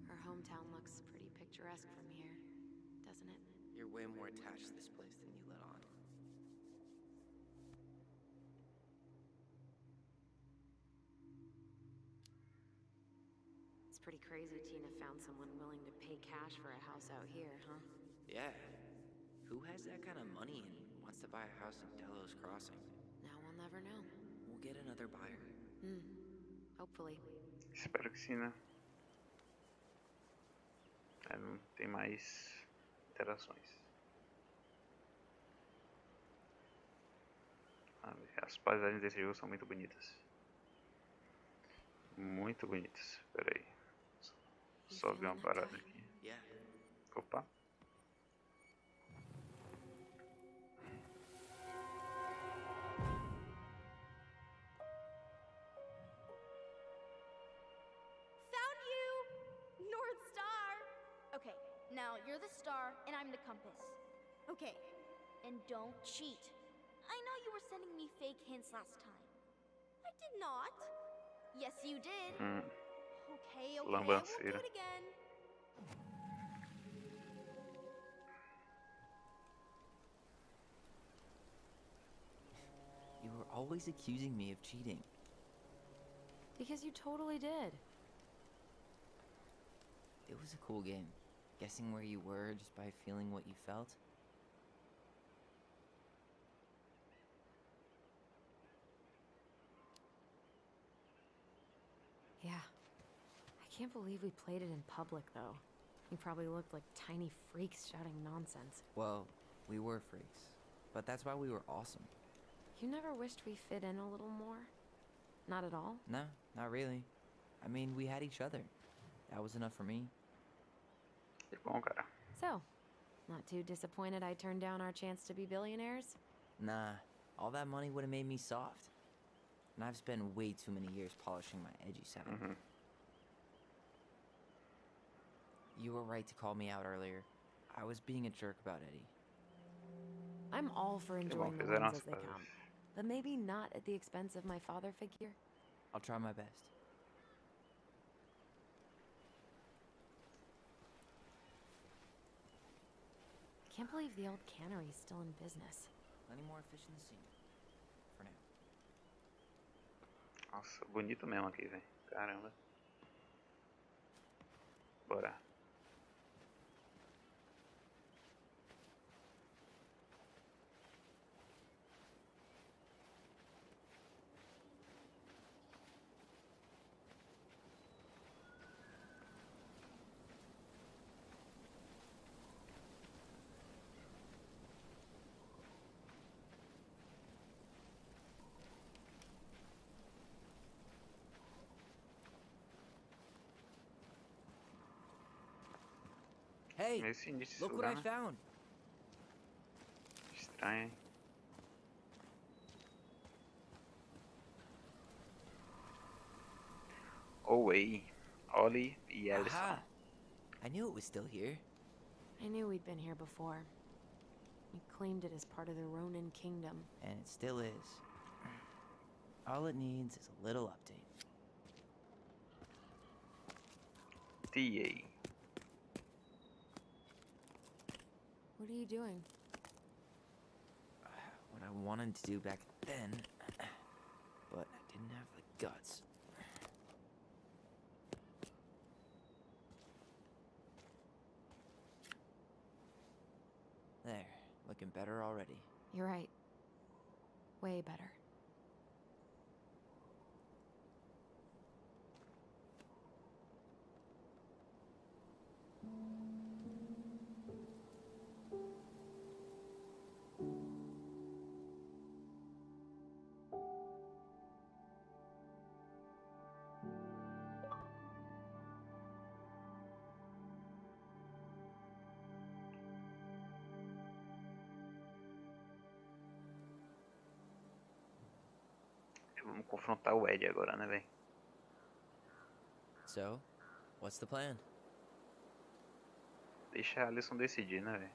Her hometown looks pretty picturesque from here, doesn't it? You're way more attached to this place than you let on. It's pretty crazy Tina found someone willing to pay cash for a house out here, huh? Yeah. Who has that kind of money and wants to buy a house in Delos Crossing? Now we'll never know. We'll get another buyer. Hopefully. Espero que sim, né? Não tem mais interações. As paisagens desse jogo são muito bonitas. Muito bonitas. Pera aí. Só ver uma parada aqui. Yeah. Opa. Found you! North Star! Okay, now you're the star and I'm the compass. Okay, and don't cheat. I know you were sending me fake hints last time. I did not. Yes, you did. Okay, I won't do it again. You were always accusing me of cheating. Because you totally did. It was a cool game. Guessing where you were just by feeling what you felt. Yeah. I can't believe we played it in public, though. We probably looked like tiny freaks shouting nonsense. Well, we were freaks. But that's why we were awesome. You never wished we fit in a little more? Not at all? No, not really. I mean, we had each other. That was enough for me. Que bom, cara. So, not too disappointed I turned down our chance to be billionaires? Nah, all that money would have made me soft. And I've spent way too many years polishing my edgy side. You were right to call me out earlier. I was being a jerk about Eddie. I'm all for enjoying the wins as they come. But maybe not at the expense of my father figure. I'll try my best. Can't believe the old cannery's still in business. Plenty more fish in the sea. For now. Nossa, bonito mesmo aqui, velho. Caramba. Bora. Hey, Esse início look what I found. Estranho, hein? Away. Ollie e Ellison. Aha! I knew it was still here. I knew we'd been here before. He claimed it as part of the Ronin kingdom. And it still is. All it needs is a little update. TA. What are you doing? What I wanted to do back then, but I didn't have the guts. There, looking better already. You're right. Way better. Vamos confrontar o Ed agora, né, velho? So, what's the plan? Deixa a Alison decidir, né, velho?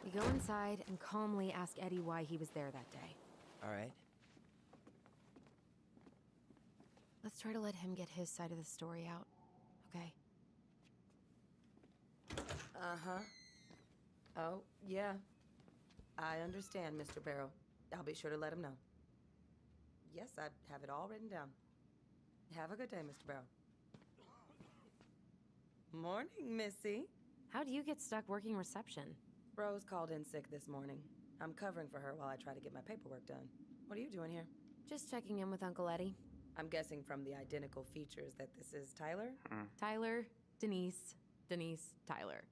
We go inside and calmly ask Eddie why he was there that day. Alright. Let's try to let him get his side of the story out, okay? Uh-huh. Oh, yeah. I understand, Mr. Barrow. I'll be sure to let him know. Yes, I have it all written down. Have a good day, Mr. Barrow. Morning, Missy. How do you get stuck working reception? Rose called in sick this morning. I'm covering for her while I try to get my paperwork done. What are you doing here? Just checking in with Uncle Eddie. I'm guessing from the identical features that this is Tyler? Tyler, Denise, Tyler.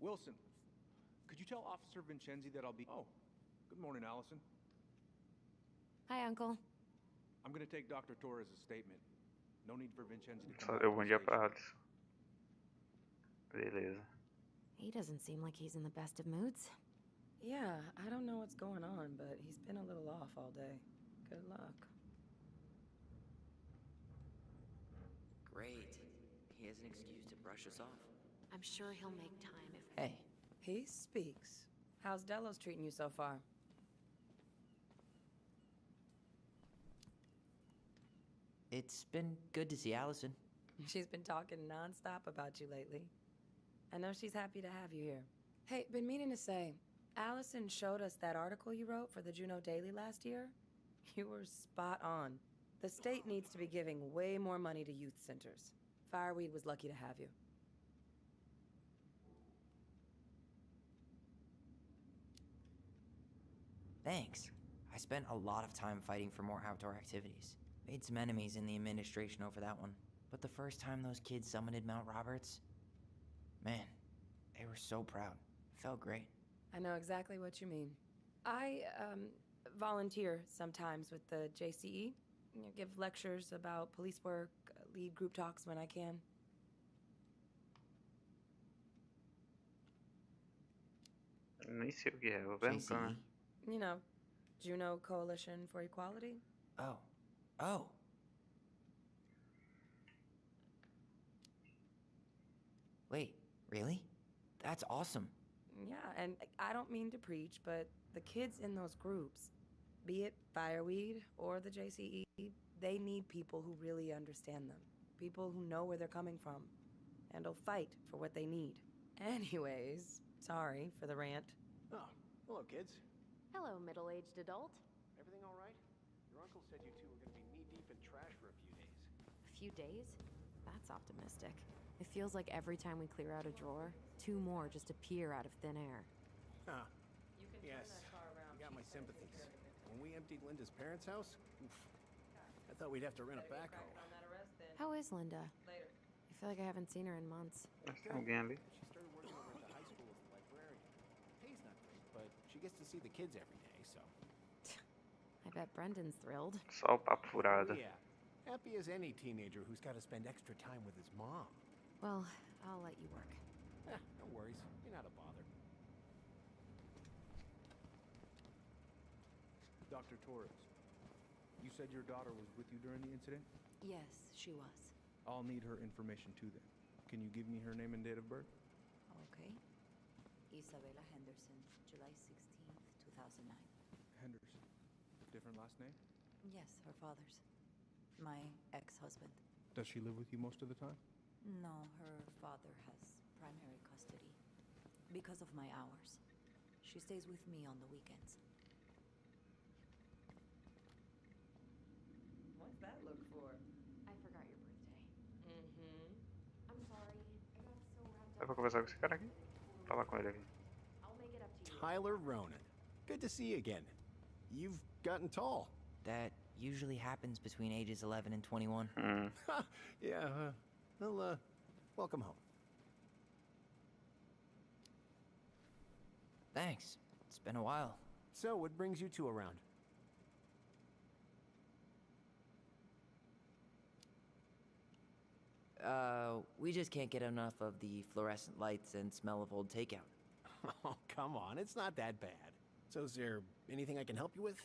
Wilson, could you tell Officer Vincenzi that I'll be... Oh, good morning, Allison. Hi, Uncle. I'm gonna take Dr. Torres' statement. No need for Vincenzi to Só come deu back bom to dia the pra station. Alison. Beleza. He doesn't seem like he's in the best of moods. Yeah, I don't know what's going on, but he's been a little off all day. Good luck. Great. He has an excuse to brush us off. I'm sure he'll make time if... Hey. He speaks. How's Delos treating you so far? It's been good to see Allison. She's been talking nonstop about you lately. I know she's happy to have you here. Hey, been meaning to say, Allison showed us that article you wrote for the Juneau Daily last year. You were spot on. The state needs to be giving way more money to youth centers. Fireweed was lucky to have you. Thanks. I spent a lot of time fighting for more outdoor activities. Made some enemies in the administration over that one. But the first time those kids summited Mount Roberts, man, they were so proud. Felt great. I know exactly what you mean. I, volunteer sometimes with the JCE. You know, give lectures about police work, lead group talks when I can. Nem sei o que é, vou perguntar, né? You know, Juneau Coalition for Equality. Oh. Wait, really? That's awesome. Yeah, and I don't mean to preach, but the kids in those groups, be it Fireweed or the JCE, they need people who really understand them. People who know where they're coming from and will fight for what they need. Anyways, sorry for the rant. Oh, hello, kids. Hello, middle-aged adult. Everything all right? Your uncle said you two were going to be knee-deep in trash for a few days. A few days? That's optimistic. It feels like every time we clear out a drawer, 2 more just appear out of thin air. Ah, yes. You got my sympathies. When we emptied Linda's parents' house, oof, I thought we'd have to rent a backhoe. How is Linda? I feel like I haven't seen her in months. Mas tem alguém ali. She started working over at the high school as the librarian. Pay's not great, but she gets to see the kids every day, so... I bet Brendan's thrilled. Só o papo furado. Oh, yeah. Happy as any teenager who's got to spend extra time with his mom. Well, I'll let you work. No worries. You're not a bother. Dr. Torres, you said your daughter was with you during the incident? Yes, she was. I'll need her information too then. Can you give me her name and date of birth? Okay. Isabella Henderson, July 16th, 2009. Henderson. Different last name? Yes, her father's. My ex-husband. Does she live with you most of the time? No, her father has primary custody. Because of my hours. She stays with me on the weekends. What's that look for? I forgot your birthday. Mm-hmm. I'm sorry. I got so wrapped Dá up. pra conversar com esse cara aqui? Falar com ele aqui. I'll make it up to you. Tyler Ronan. Good to see you again. You've gotten tall. That usually happens between ages 11 and 21. Yeah, well, welcome home. Thanks. It's been a while. So, what brings you two around? We just can't get enough of the fluorescent lights and smell of old takeout. Oh, come on, it's not that bad. So is there anything I can help you with?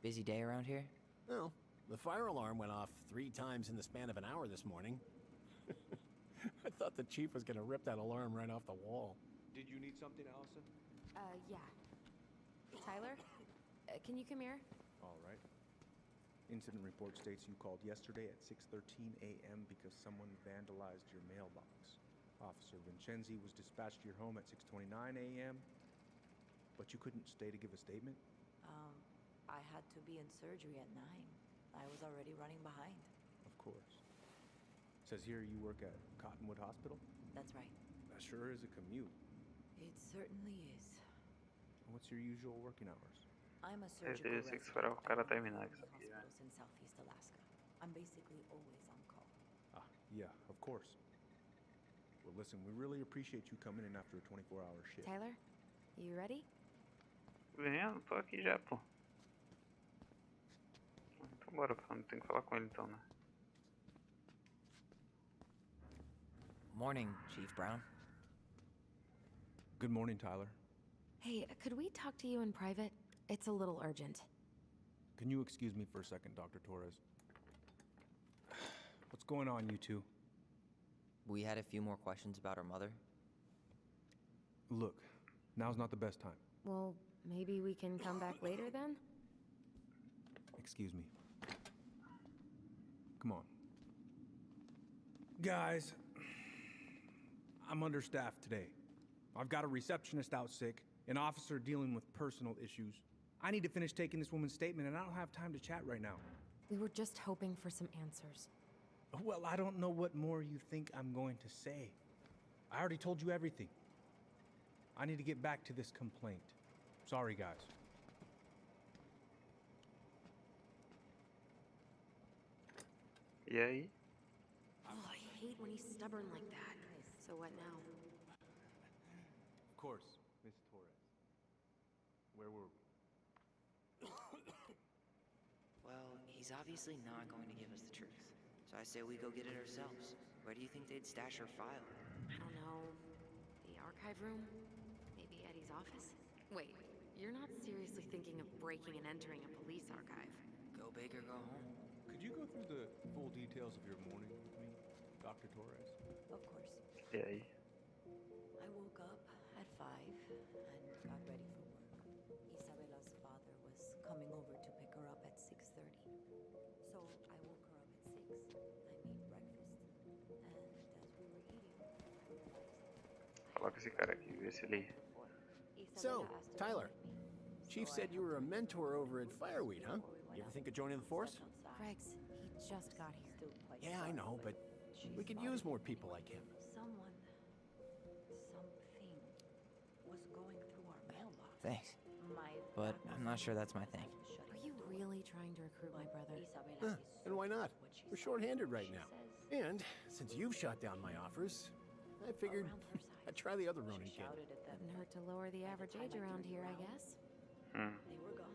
Busy day around here? No, the fire alarm went off 3 times in the span of an hour this morning. I thought the chief was gonna rip that alarm right off the wall. Did you need something, Allison? Yeah. Tyler? Can you come here? All right. Incident report states you called yesterday at 6:13 a.m. because someone vandalized your mailbox. Officer Vincenzi was dispatched to your home at 6:29 a.m., but you couldn't stay to give a statement? I had to be in surgery at 9. I was already running behind. Of course. Says here you work at Cottonwood Hospital? That's right. That sure is a commute. It certainly is. What's your usual working hours? I'm a Ele surgical teria que esperar o resident cara at one of terminar the isso aqui, né? hospitals in Southeast Alaska. I'm basically always on call. Ah, yeah, of course. Well, listen, we really appreciate you coming in after a 24-hour shift. Tyler? You ready? Vendo? Tô aqui já, pô. Então bora, não tem que falar com ele então, né? Morning, Chief Brown. Good morning, Tyler. Hey, could we talk to you in private? It's a little urgent. Can you excuse me for a second, Dr. Torres? What's going on, you two? We had a few more questions about our mother. Look, now's not the best time. Well, maybe we can come back later then? Excuse me. Come on. Guys, I'm understaffed today. I've got a receptionist out sick, an officer dealing with personal issues. I need to finish taking this woman's statement, and I don't have time to chat right now. We were just hoping for some answers. Well, I don't know what more you think I'm going to say. I already told you everything. I need to get back to this complaint. Sorry, guys. E aí? Oh, I hate when he's stubborn like that. So what now? Of course, Miss Torres. Where were we? Well, he's obviously not going to give us the truth. So I say we go get it ourselves. Where do you think they'd stash our file? I don't know. The archive room? Maybe Eddie's office? Wait, you're not seriously thinking of breaking and entering a police archive? Go big or go home. Could you go through the full details of your morning with me, Dr. Torres? Of course. E aí? I woke up at 5 and got ready for work. Isabella's father was coming over to pick her up at 6:30. So I woke her up at 6. I made breakfast. And as we were eating, I realized... Falar com esse cara aqui, ver se ele... So, Tyler, Chief said you were a mentor over at Fireweed, huh? You ever think of joining the force? Greg's, he just got here. Yeah, I know, but we could use more people like him. Someone, something was going through our mailbox. Thanks. My But I'm not sure that's my thing. Are you really trying to recruit my brother? Huh, and why not? We're short-handed right now. And since you've shot down my offers, I figured I'd try the other Ronin kid. Wouldn't hurt to lower the average age around here, I guess. They were gone.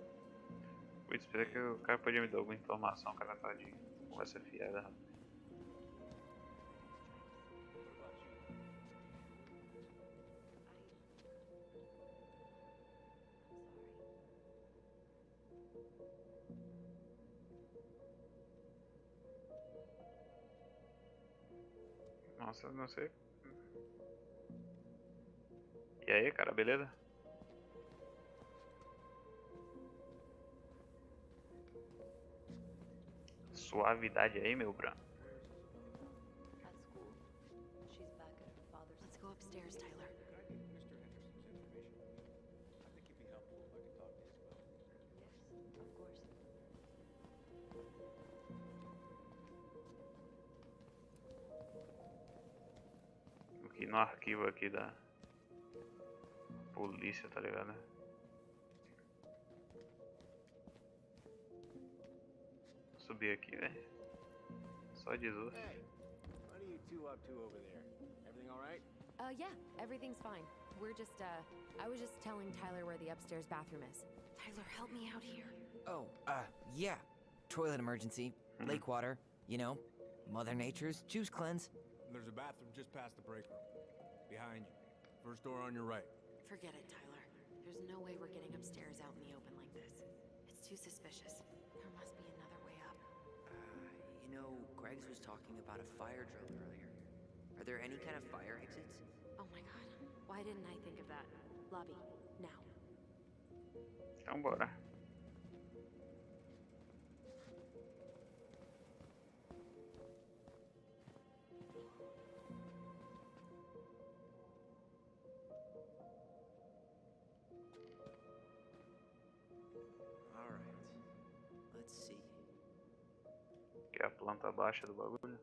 Vou esperar que o cara podia me dar alguma informação, o cara tá de conversa fiada, rapaz. Nossa, não sei. E aí, cara, beleza? Suavidade aí, meu branco. At school. She's back at her father's. Let's go upstairs, Tyler. Can I get Mr. Henderson's information? I think it'd be helpful if I could talk to his will. Yes, of course. Aqui no arquivo aqui da polícia, tá ligado? Subir aqui, velho. Só Jesus. Hey, what are you two up to over there? Everything all right? Yeah, everything's fine. We're just, I was just telling Tyler where the upstairs bathroom is. Tyler, help me out here. Oh, yeah. Toilet emergency, lake water, you know, Mother Nature's juice cleanse. There's a bathroom just past the break room. Behind you. First door on your right. Forget it, Tyler. There's no way we're getting upstairs out in the open like this. It's too suspicious. There must be another way up. You know, Greg's was talking about a fire drill earlier. Are there any kind of fire exits? Oh my god. Why didn't I think of that? Lobby, now. Então bora. All right. Let's see. Que é a planta baixa do bagulho.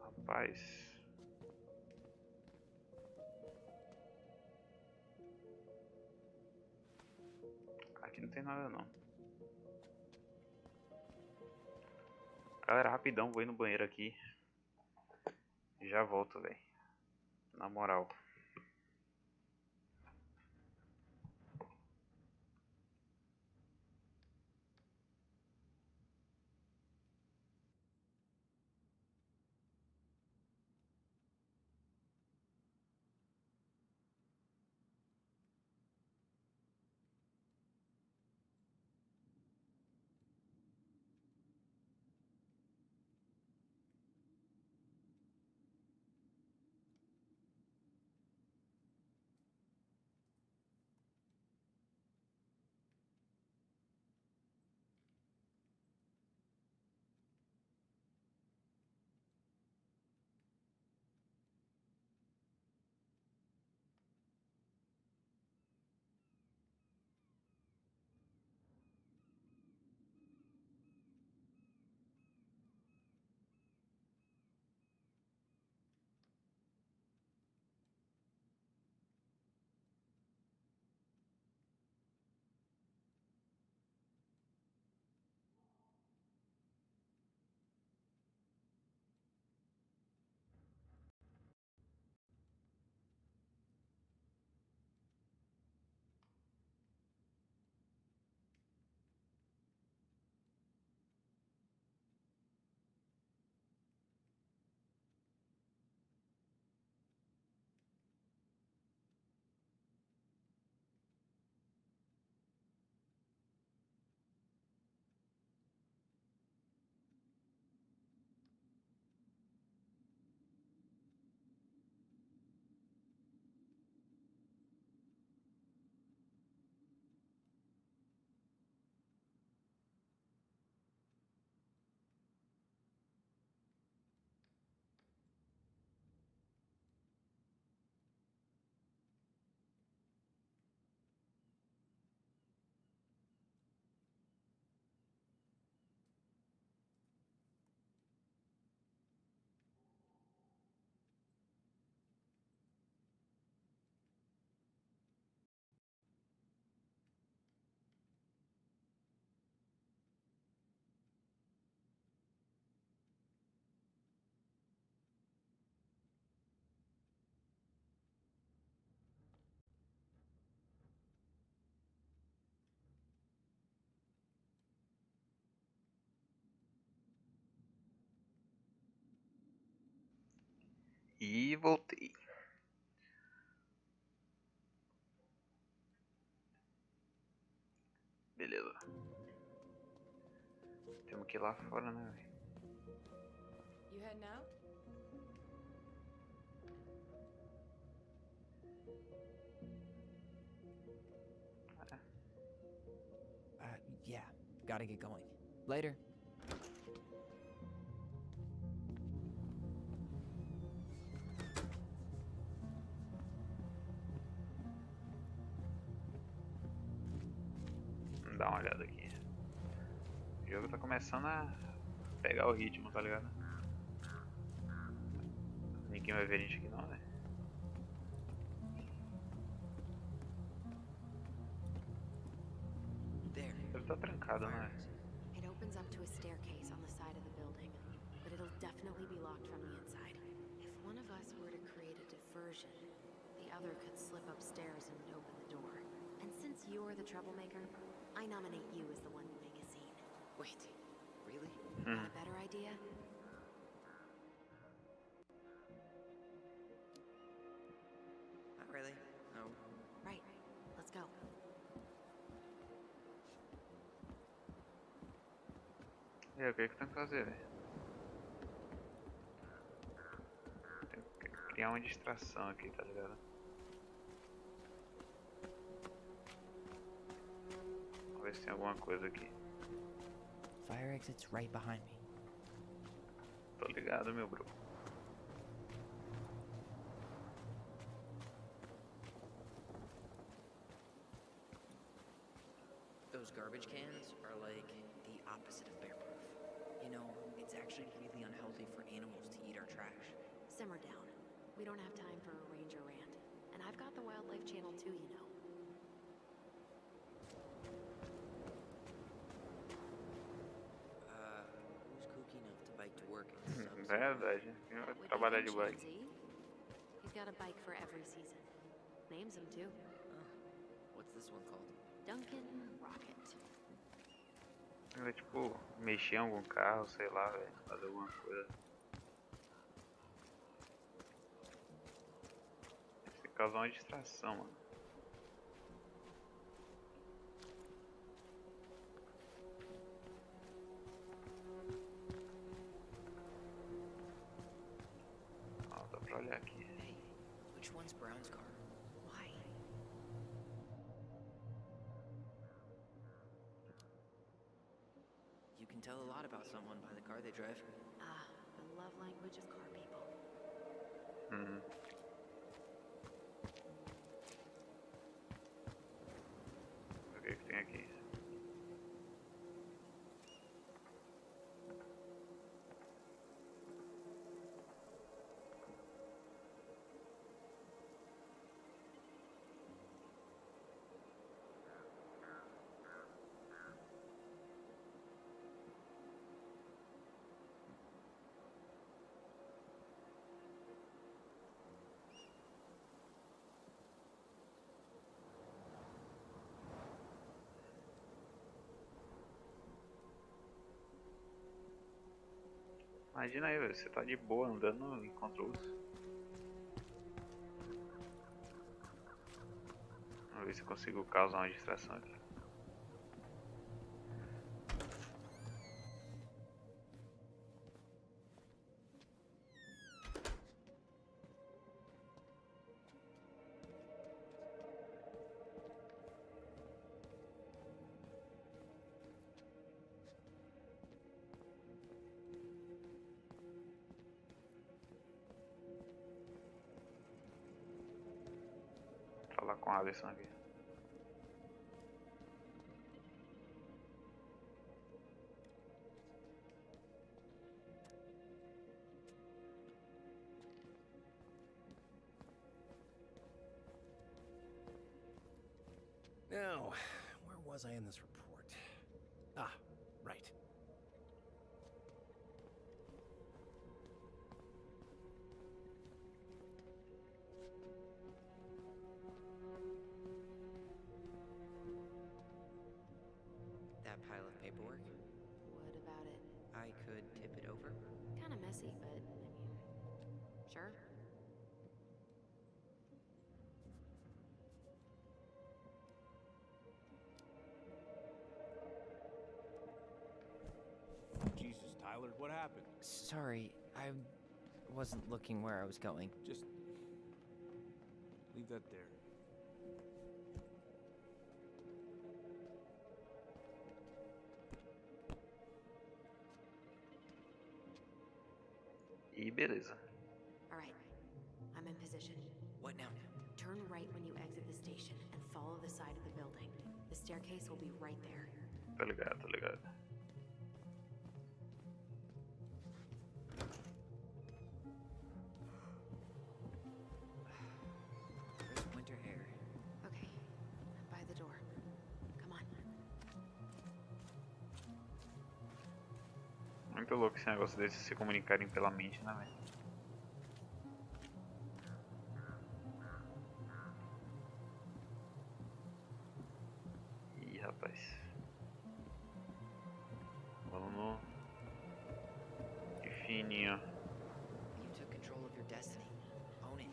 Rapaz. Aqui não tem nada não. Galera, rapidão, vou ir no banheiro aqui. Já volto, velho. Na moral. E voltei. Beleza. Temos que ir lá fora, né, velho? You heading out? Yeah, gotta get going. Later. Vamos dar uma olhada aqui. O jogo tá começando a pegar o ritmo, tá ligado? Ninguém vai ver a gente aqui não, né? Deve estar trancado, né? It opens up to a staircase on the side of the building, but it'll definitely be locked from the inside. If one of us were to create a diversion, the other could slip upstairs and open the door. And since you're the troublemaker, I nominate you as the one to make a scene. Wait, really? Got a better idea? Not really. No. Right. Let's go. E aí, o que tem que fazer, velho? Tem que criar uma distração aqui, tá ligado? Vamos ver se tem alguma coisa aqui. Fire exit's right behind me. Tô ligado, meu bro. Those garbage cans are like the opposite of bear-proof. You know, it's actually really unhealthy for animals to eat our trash. Simmer down. We don't have time for a ranger rant. And I've got the Wildlife Channel too, you know. Who's kooky enough to bike to work in subs? Verdade, eu vou trabalhar de bike. He's got a bike for every season. Names him too. What's this one called? Duncan Rocket. É tipo, mexer em algum carro, sei lá, velho. Fazer alguma coisa. Tem que causar uma distração, mano. Ó, dá pra olhar aqui. Hey, which one's Brown's car? Why? You can tell a lot about someone by the car they drive. Ah, the love language of car people. O que tem aqui? Imagina aí, velho, você tá de boa andando e encontra urso. Vamos ver se eu consigo causar uma distração aqui. Falar com a Alisson aqui. Now, where was I in this report? Ah, right. That pile of paperwork? What about it? I could tip it over. Kinda messy, but I mean, sure. Sorry, I wasn't looking where I was going. Just leave that there. E beleza. Alright, I'm in position. What now? Turn right when you exit the station and follow the side of the building. The staircase will be right there. Tô ligado, tô ligado. There's winter air. Okay, I'm by the door. Come on. Muito louco esse negócio desses se comunicarem pela mente, né, velho? Ih, rapaz. Vamos no... De fininho. You took control of your destiny. Own it.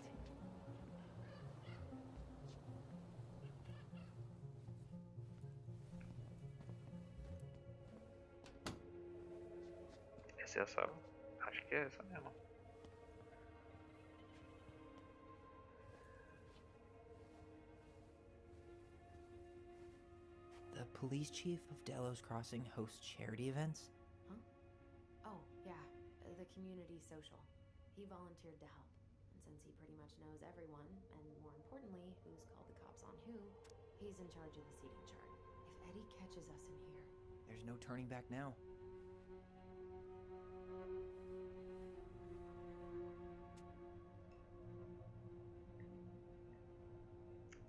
Essa é a sala? Acho que é essa mesmo. The police chief of Delos Crossing hosts charity events? Oh, yeah, the community social. He volunteered to help. And since he pretty much knows everyone, and more importantly, who's called the cops on who, he's in charge of the seating chart. If Eddie catches us in here... There's no turning back now.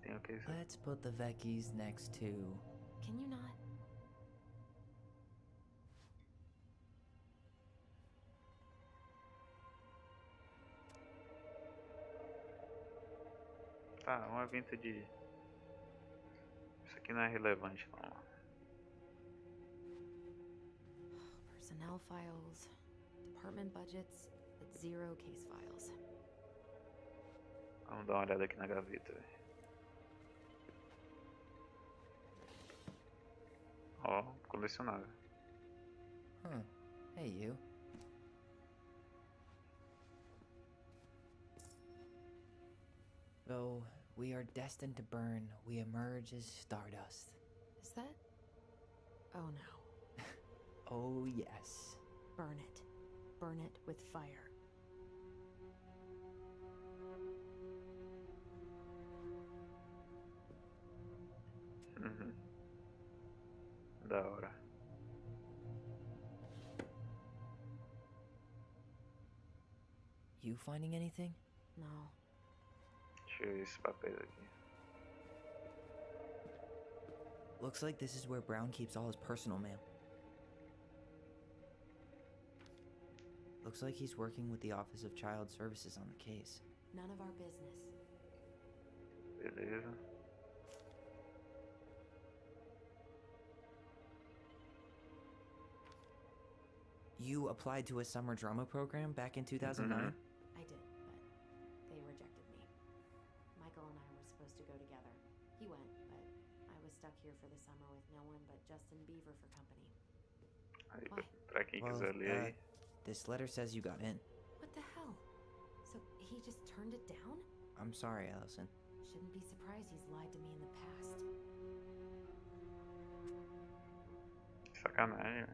Tem o que isso? Let's put the Vecchies next to... Can you not? Tá, um evento de... Isso aqui não é relevante, não. Personnel files, department budgets, but 0 case files. Vamos dar uma olhada aqui na gaveta, velho. Ó, colecionável. Huh. Hey, you. Though we are destined to burn, we emerge as stardust. Is that... Oh no. Oh, yes. Burn it. Burn it with fire. Uhum. Da hora. You finding anything? No. Deixa eu ver esse papel aqui. Looks like this is where Brown keeps all his personal mail. Looks like he's working with the Office of Child Services on the case. None of our business. Beleza. You applied to a summer drama program back in 2009? I did, but they rejected me. Michael and I were supposed to go together. He went, but I was stuck here for the summer with no one but Justin Beaver for company. Aí, Why? pra quem quiser ler aí. This letter says you got in. What the hell? So he just turned it down? I'm sorry, Allison. Shouldn't be surprised he's lied to me in the past. Sacanagem, velho.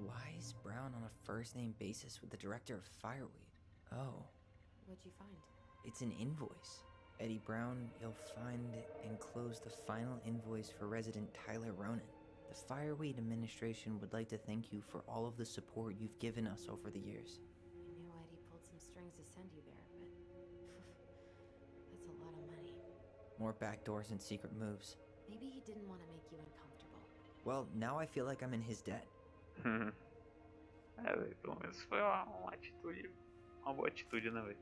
Why is Brown on a first-name basis with the director of Fireweed? Oh, What'd you find? it's an invoice. Eddie Brown, you'll find enclosed the final invoice for resident Tyler Ronan. The Fireweed administration would like to thank you for all of the support you've given us over the years. I knew Eddie pulled some strings to send you there, but... that's a lot of money. More backdoors and secret moves. Maybe he didn't want to make you uncomfortable. Well, now I feel like I'm in his debt. É, velho, pelo menos foi uma atitude. Uma boa atitude, né, velho?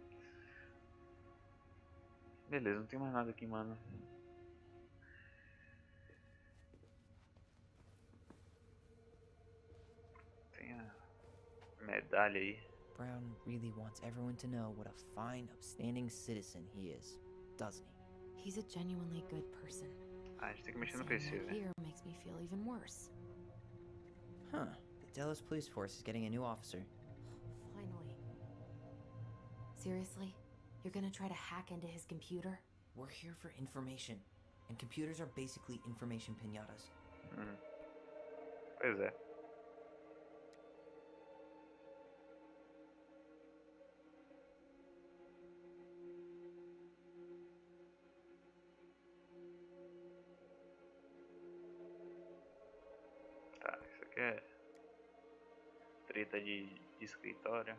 Beleza, não tem mais nada aqui, mano. Tem a medalha aí. Brown really wants everyone to know what a fine, upstanding citizen he is, doesn't he? He's a genuinely good person. Ah, a gente tem que mexer no Saying PC, that velho. here makes me feel even worse. Huh. The Delos Police Force is getting a new officer. Finally. Seriously? You're gonna try to hack into his computer? We're here for information, and computers are basically information pinatas. Pois é. Tá, isso aqui é treta de escritório.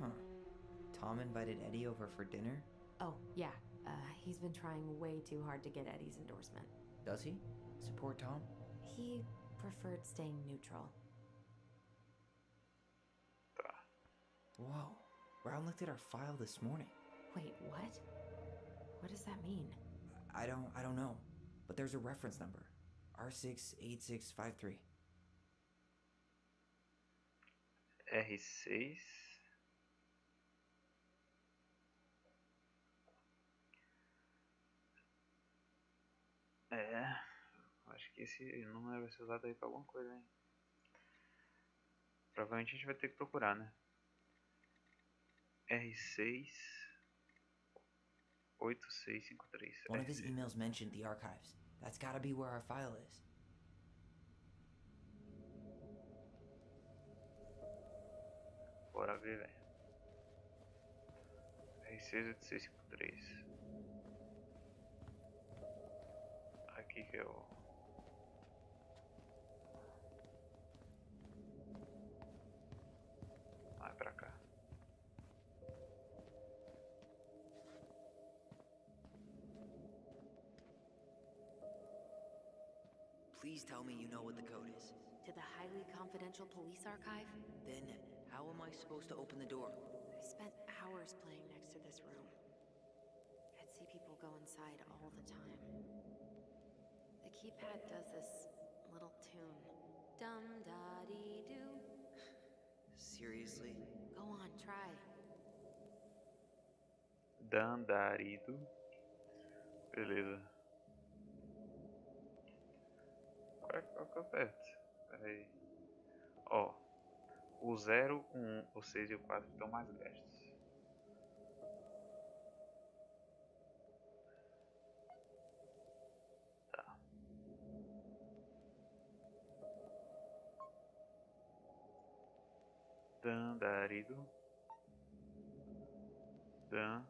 Huh. Tom invited Eddie over for dinner? Oh, yeah. He's been trying way too hard to get Eddie's endorsement. Does he? Support Tom? He preferred staying neutral. Tá. Whoa. Brown looked at our file this morning. Wait, what? What does that mean? I don't know. But there's a reference number. R68653. R6. É. Acho que esse número vai ser usado aí pra alguma coisa, hein? Provavelmente a gente vai ter que procurar, né? R6 8653. One of his emails mentioned the archives. That's gotta be where our file is. Bora ver, velho. R6 8653. Aqui que eu... Vai pra cá. Please tell me you know what the code is. To the highly confidential police archive? Then, how am I supposed to open the door? I spent hours playing next to this room. I'd see people go inside all the time. The keypad does this little tune. Dum-da-dee-doo. Seriously? Go on, try. Dandarido. Beleza. Qual que eu aperto? Pera aí. Ó. O 0, o 1, o 6 e o 4 estão mais gastos. Tá. Dandarido. Dan.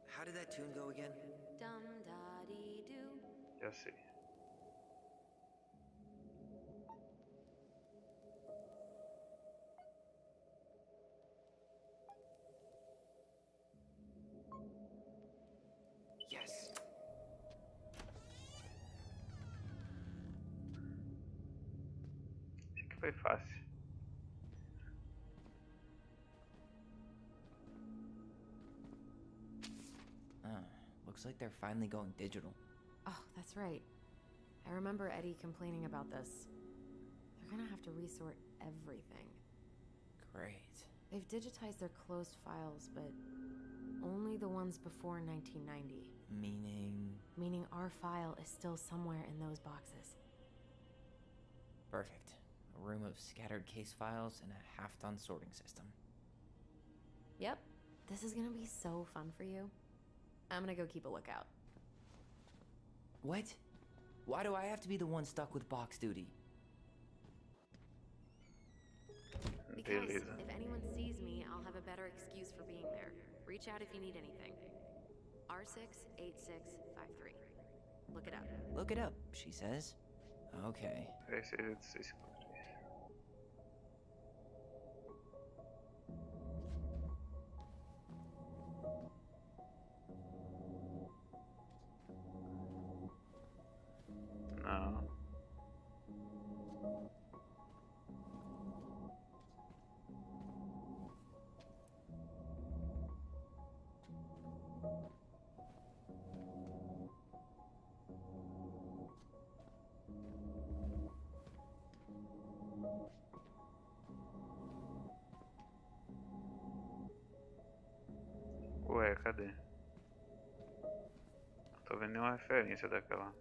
How did that tune go again? Dum-da-dee-doo. Já sei. Yes! Isso aqui foi fácil. Looks like they're finally going digital. Oh, that's right. I remember Eddie complaining about this. They're gonna have to resort everything. Great. They've digitized their closed files, but only the ones before 1990. Meaning? Meaning our file is still somewhere in those boxes. Perfect. A room of scattered case files and a half-done sorting system. Yep. This is gonna be so fun for you. I'm gonna go keep a lookout. What? Why do I have to be the one stuck with box duty? Because Beleza. if anyone sees me, I'll have a better excuse for being there. Reach out if you need anything. R68653. Look it up. Look it up, she says. Okay. R6 8653. Não. Ué, cadê? Não tô vendo nenhuma referência daquela.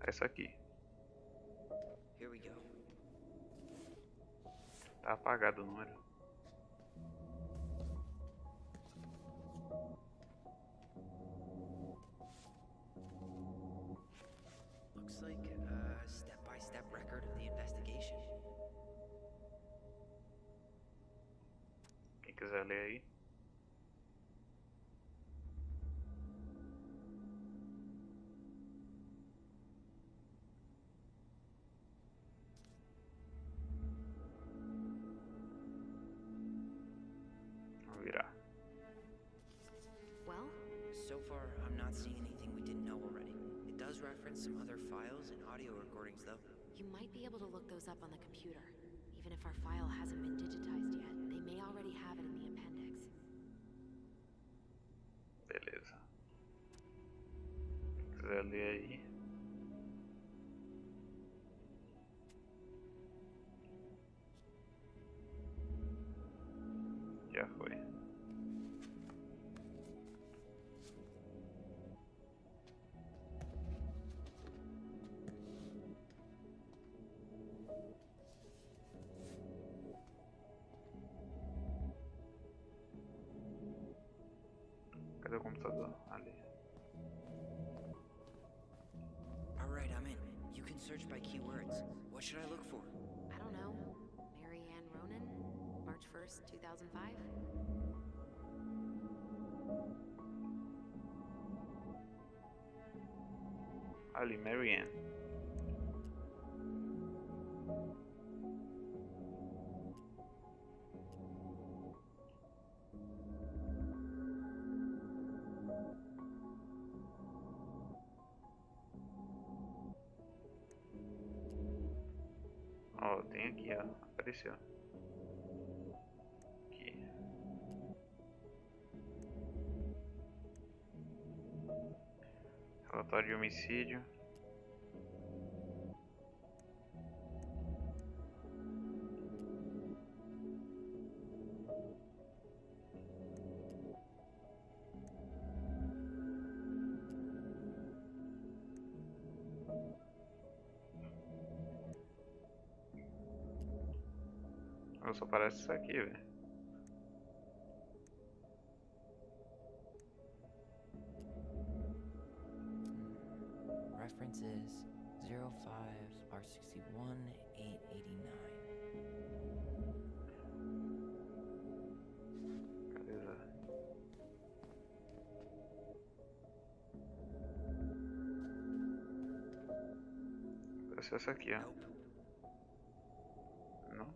Essa aqui. Here we go. Tá apagado o número. Looks like a step-by-step record of the investigation. Quem quiser ler aí. Vou virar. Well, So far, I'm not seeing anything we didn't know already. It does reference some other files and audio recordings, though. you might be able to look those up on the computer. Even if our file hasn't been digitized yet, they may already have it in the appendix. Beleza. Quem quiser ler aí. Já foi. Cadê o computador? Ali. Alright, I'm in. You can search by keywords. What should I look for? I don't know. Mary Ann Ronan? March 1st, 2005? Ali, Marianne. Ó, tem aqui, ó. Apareceu. Aqui. Relatório de homicídio. Só parece isso aqui, velho. References 05 R61 889. Beleza. Deve ser essa aqui, ó. Não?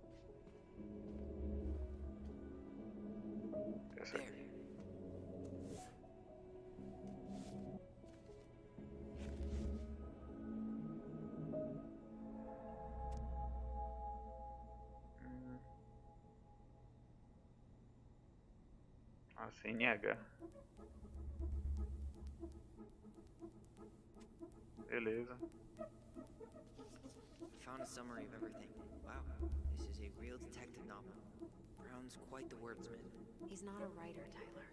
Essa aqui. A CNH. Beleza. Found a summary of everything. Wow, this is a real detective novel. Brown's quite the wordsmith. He's not a writer, Tyler.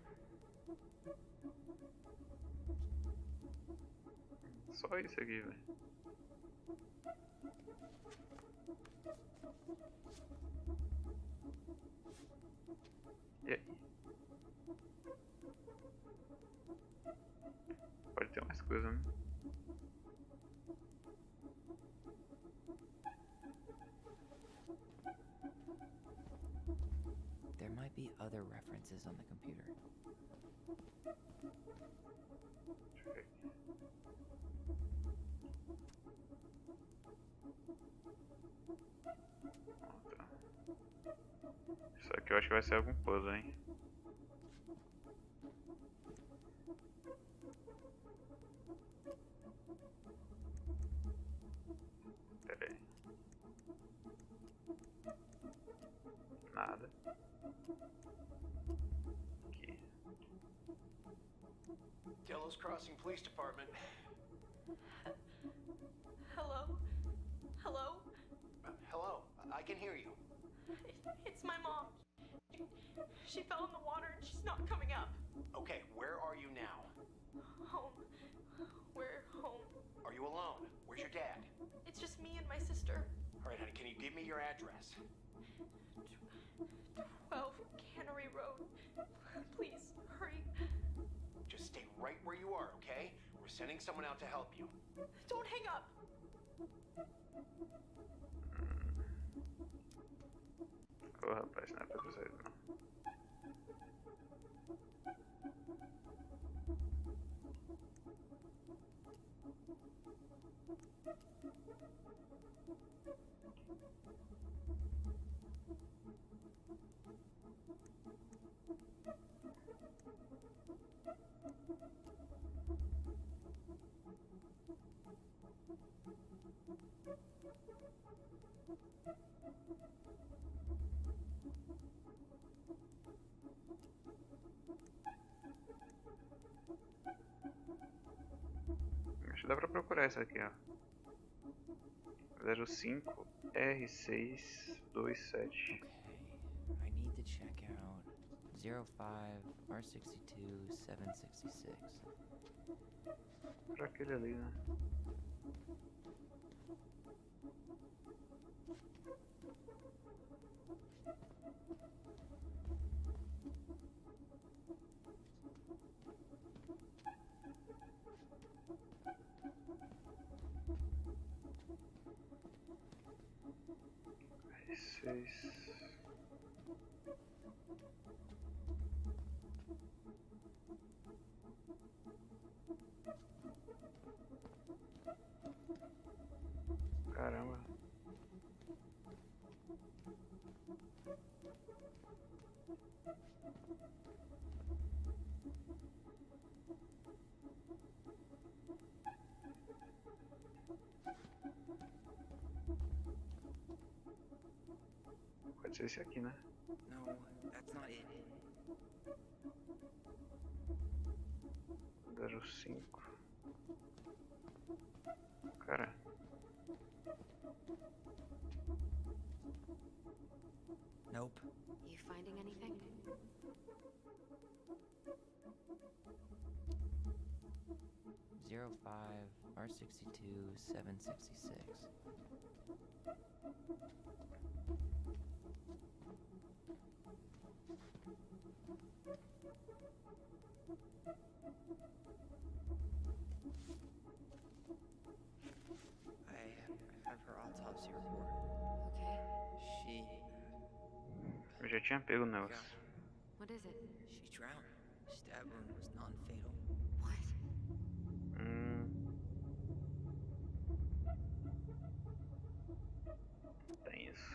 Só isso aqui, velho. E aí? Pode ter mais coisa, né? There might be other references on the computer. eu acho que vai ser algum puzzle, hein? Pera aí. Nada. Aqui. Delos Crossing Police Department. Hello? Hello? Hello, I can hear you. It's my mom. She fell in the water and she's not coming up. Okay, where are you now? Home. We're home. Are you alone? Where's your dad? It's just me and my sister. All right, honey, can you give me your address? 12 Cannery Road. Please, hurry. Just stay right where you are, okay? We're sending someone out to help you. Don't hang up. Ô rapaz, não é pra você não. Acho que dá pra procurar essa aqui, ó. 05R627. I need to check out 05R62-766. Pra aquele ali, né? R6. Caramba. Pode ser esse aqui, né? No, that's not it. 05. Cara. Nope. You finding anything? Zero 05R62-766. I have her autopsy report. Okay. She Eu já tinha pego o negócio. What is it? she drowned. Stab wound was non-fatal. What? Tem isso.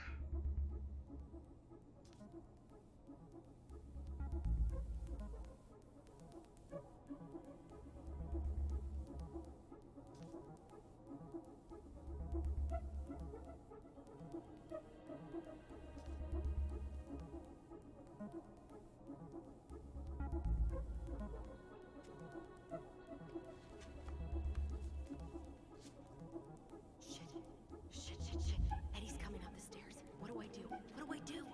Shit. Eddie's coming up the stairs. What do I do? What do I do?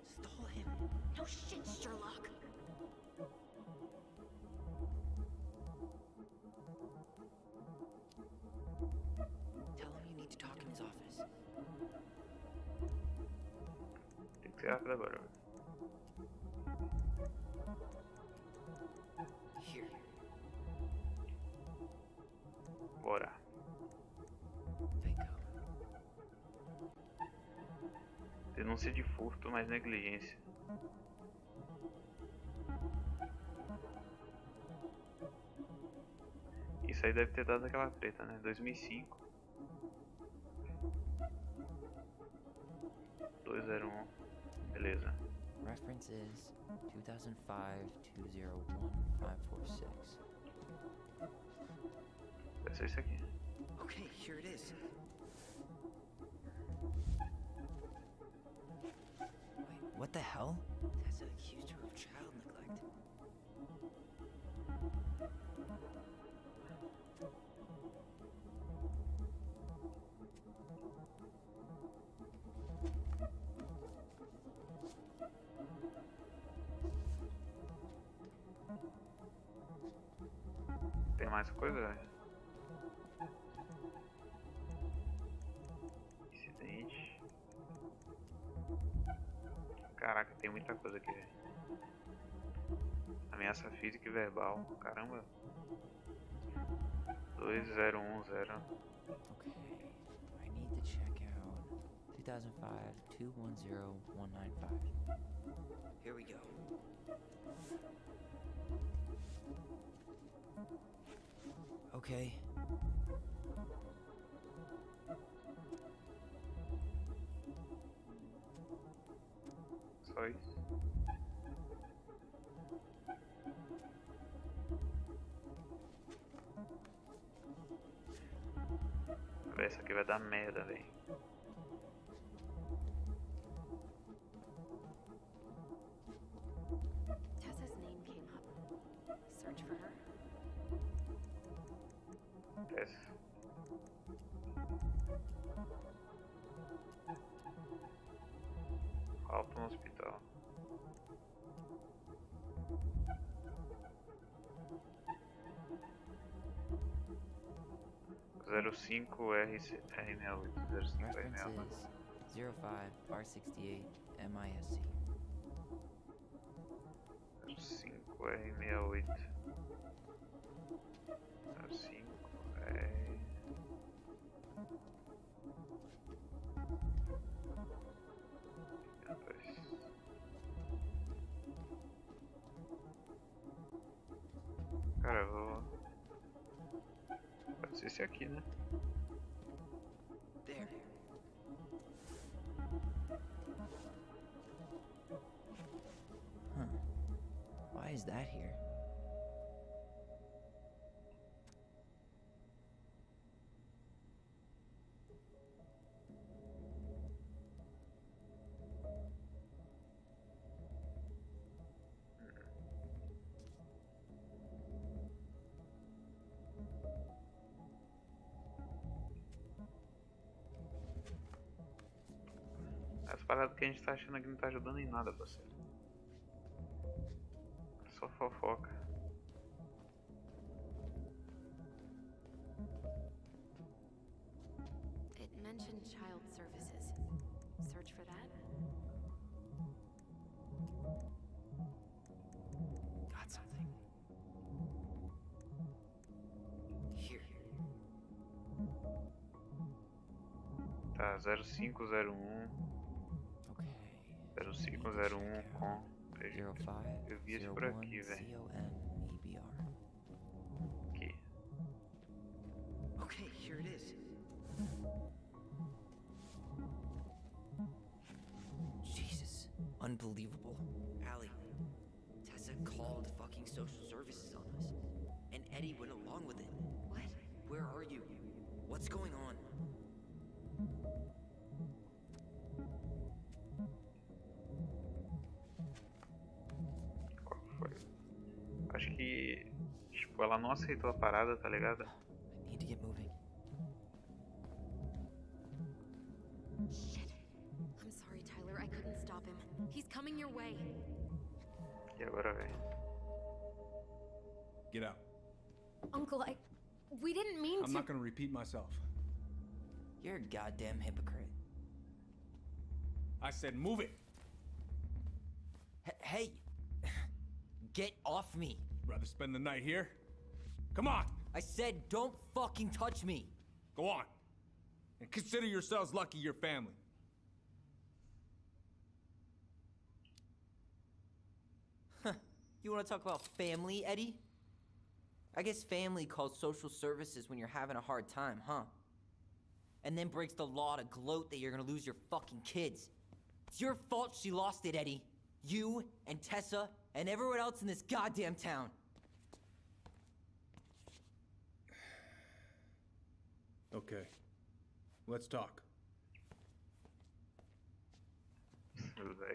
Stall him. No shit, Sherlock. Tell him you need to talk in his office. Tem que ser rápido agora. Here. Bora. Thank God. Denúncia de furto mais negligência. Isso aí deve ter dado aquela treta, né? 2005. 201. Beleza. Reference is 2005-201-546. Deve ser isso aqui. Okay, here it is. Wait, what the hell? Tessa accused her of child neglect. Tem mais coisa? Incidente. Caraca, tem muita coisa aqui, velho. Ameaça física e verbal. Caramba. 2010. Okay, I need to check out 2005-210-195. Here we go. Okay. Só isso. Véi, isso aqui vai dar merda, velho. Tessa's name came up. Search for her. Tessa. Falta no hospital. Zero cinco R68. 05 Reference R68. is 05-R68 MISC. 05 R68. 05 R. Cara, eu vou. Pode ser esse aqui, né? There. Huh. Why is that here? As paradas que a gente tá achando aqui não tá ajudando em nada, parceiro. É só fofoca. It mentioned child services. Search for that. Got something. Here. Tá, 0501. Okay. 0501 com. Eu vi esse por aqui, 05 velho. CONEBR. Aqui. Okay, here it is. Jesus, unbelievable. Allie, Tessa called fucking social services on us, and Eddie went along with it. What? Where are you? What's going on? Qual foi? Acho que. Tipo, ela não aceitou a parada, tá ligado? I need to get moving. Shit. I'm sorry, Tyler. I couldn't stop him. He's coming your way. E agora, velho? Get out. Uncle, we didn't mean to. I'm not gonna repeat myself. You're a goddamn hypocrite. I said move it. Hey! Get off me! Rather spend the night here? Come on! I said don't fucking touch me! Go on. And consider yourselves lucky you're family. You wanna talk about family, Eddie? I guess family calls social services when you're having a hard time, huh? And then breaks the law to gloat that you're gonna lose your fucking kids. It's your fault she lost it, Eddie. You and Tessa and everyone else in this goddamn town. Okay. Let's talk.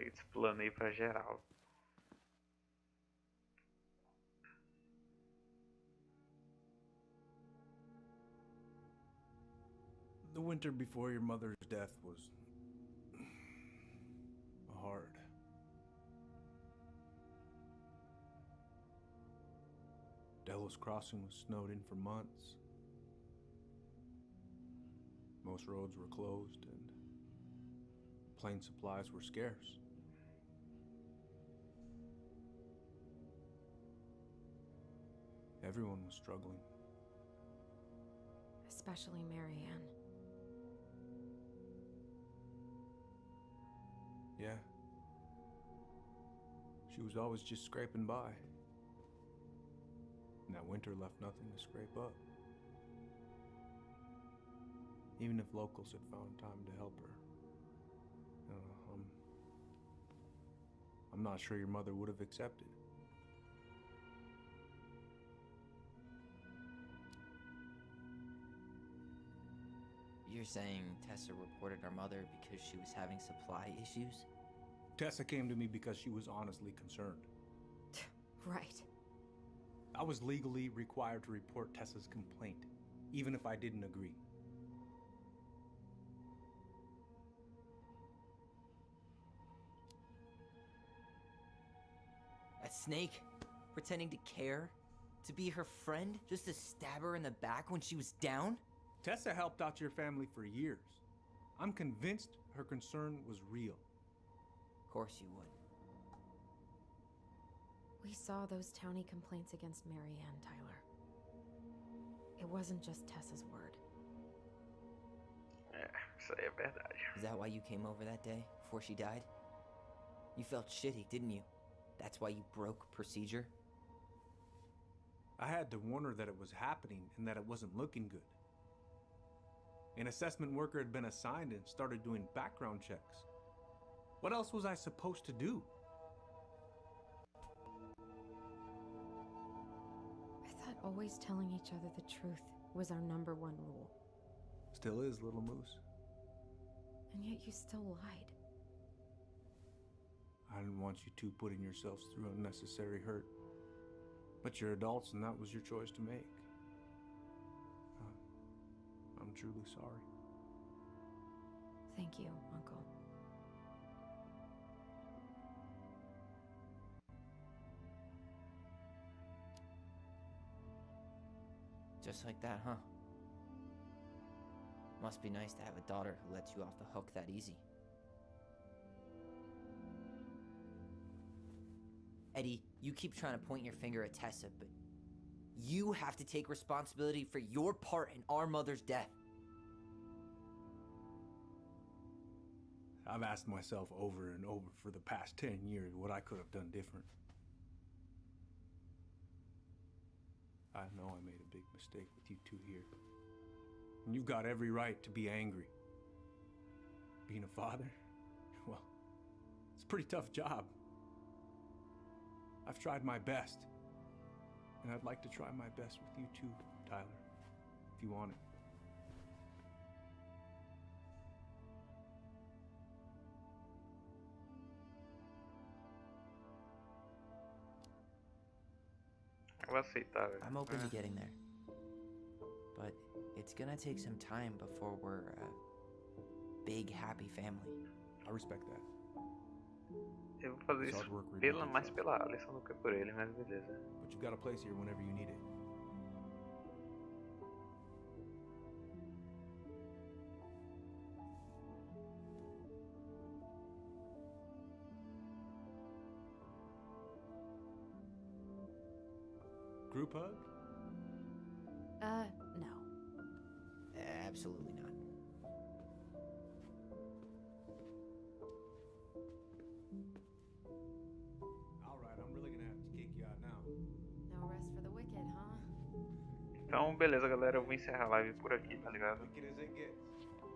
Explanei pra geral. The winter before your mother's death was hard. Delos Crossing was snowed in for months. Most roads were closed and plane supplies were scarce. Everyone was struggling. Especially Marianne. Yeah. She was always just scraping by. And that winter left nothing to scrape up. Even if locals had found time to help her. I'm not sure your mother would have accepted. You're saying Tessa reported our mother because she was having supply issues? Tessa came to me because she was honestly concerned. Right. I was legally required to report Tessa's complaint, even if I didn't agree. A snake? Pretending to care? To be her friend? Just to stab her in the back when she was down? Tessa helped out your family for years. I'm convinced her concern was real. Of course you would. We saw those townie complaints against Marianne, Tyler. It wasn't just Tessa's word. Isso aí é verdade. Is that why you came over that day, before she died? You felt shitty, didn't you? That's why you broke procedure? I had to warn her that it was happening and that it wasn't looking good. An assessment worker had been assigned and started doing background checks. What else was I supposed to do? I thought always telling each other the truth was our #1 rule. Still is, little moose. And yet you still lied. I didn't want you two putting yourselves through unnecessary hurt. But you're adults and that was your choice to make. I'm truly sorry. Thank you, Uncle. Just like that, huh? Must be nice to have a daughter who lets you off the hook that easy. Eddie, you keep trying to point your finger at Tessa, but you have to take responsibility for your part in our mother's death. I've asked myself over and over for the past 10 years what I could have done different. I know I made a big mistake with you two here. And you've got every right to be angry. Being a father, well, it's a pretty tough job. I've tried my best. And I'd like to try my best with you too, Tyler, if you want it. Vou aceitar, velho. I'm open to getting there. But it's gonna take some time before we're a big, happy family. I respect that. Eu vou fazer isso mais pela Alison do que por ele, mas beleza. But you've got a place here whenever you need it. Group hug? No. Absolutely not. Alright, I'm really gonna have to kick you out now. No rest for the wicked, huh? Então, beleza, galera. Eu vou encerrar a live por aqui, tá ligado? Wicked as it gets.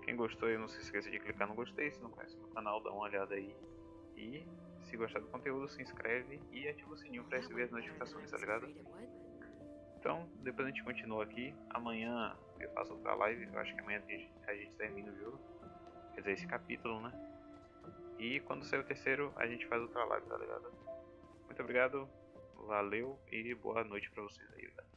Quem gostou aí, não se esqueça de clicar no gostei. Se não conhece meu canal, dá uma olhada aí. E se gostar do conteúdo, se inscreve e ativa o sininho para receber as notificações, tá ligado? Então, depois a gente continua aqui. Amanhã eu faço outra live. Eu acho que amanhã a gente termina o jogo. Quer dizer, esse capítulo, né? E quando sair o terceiro, a gente faz outra live, tá ligado? Muito obrigado, valeu e boa noite pra vocês aí, velho.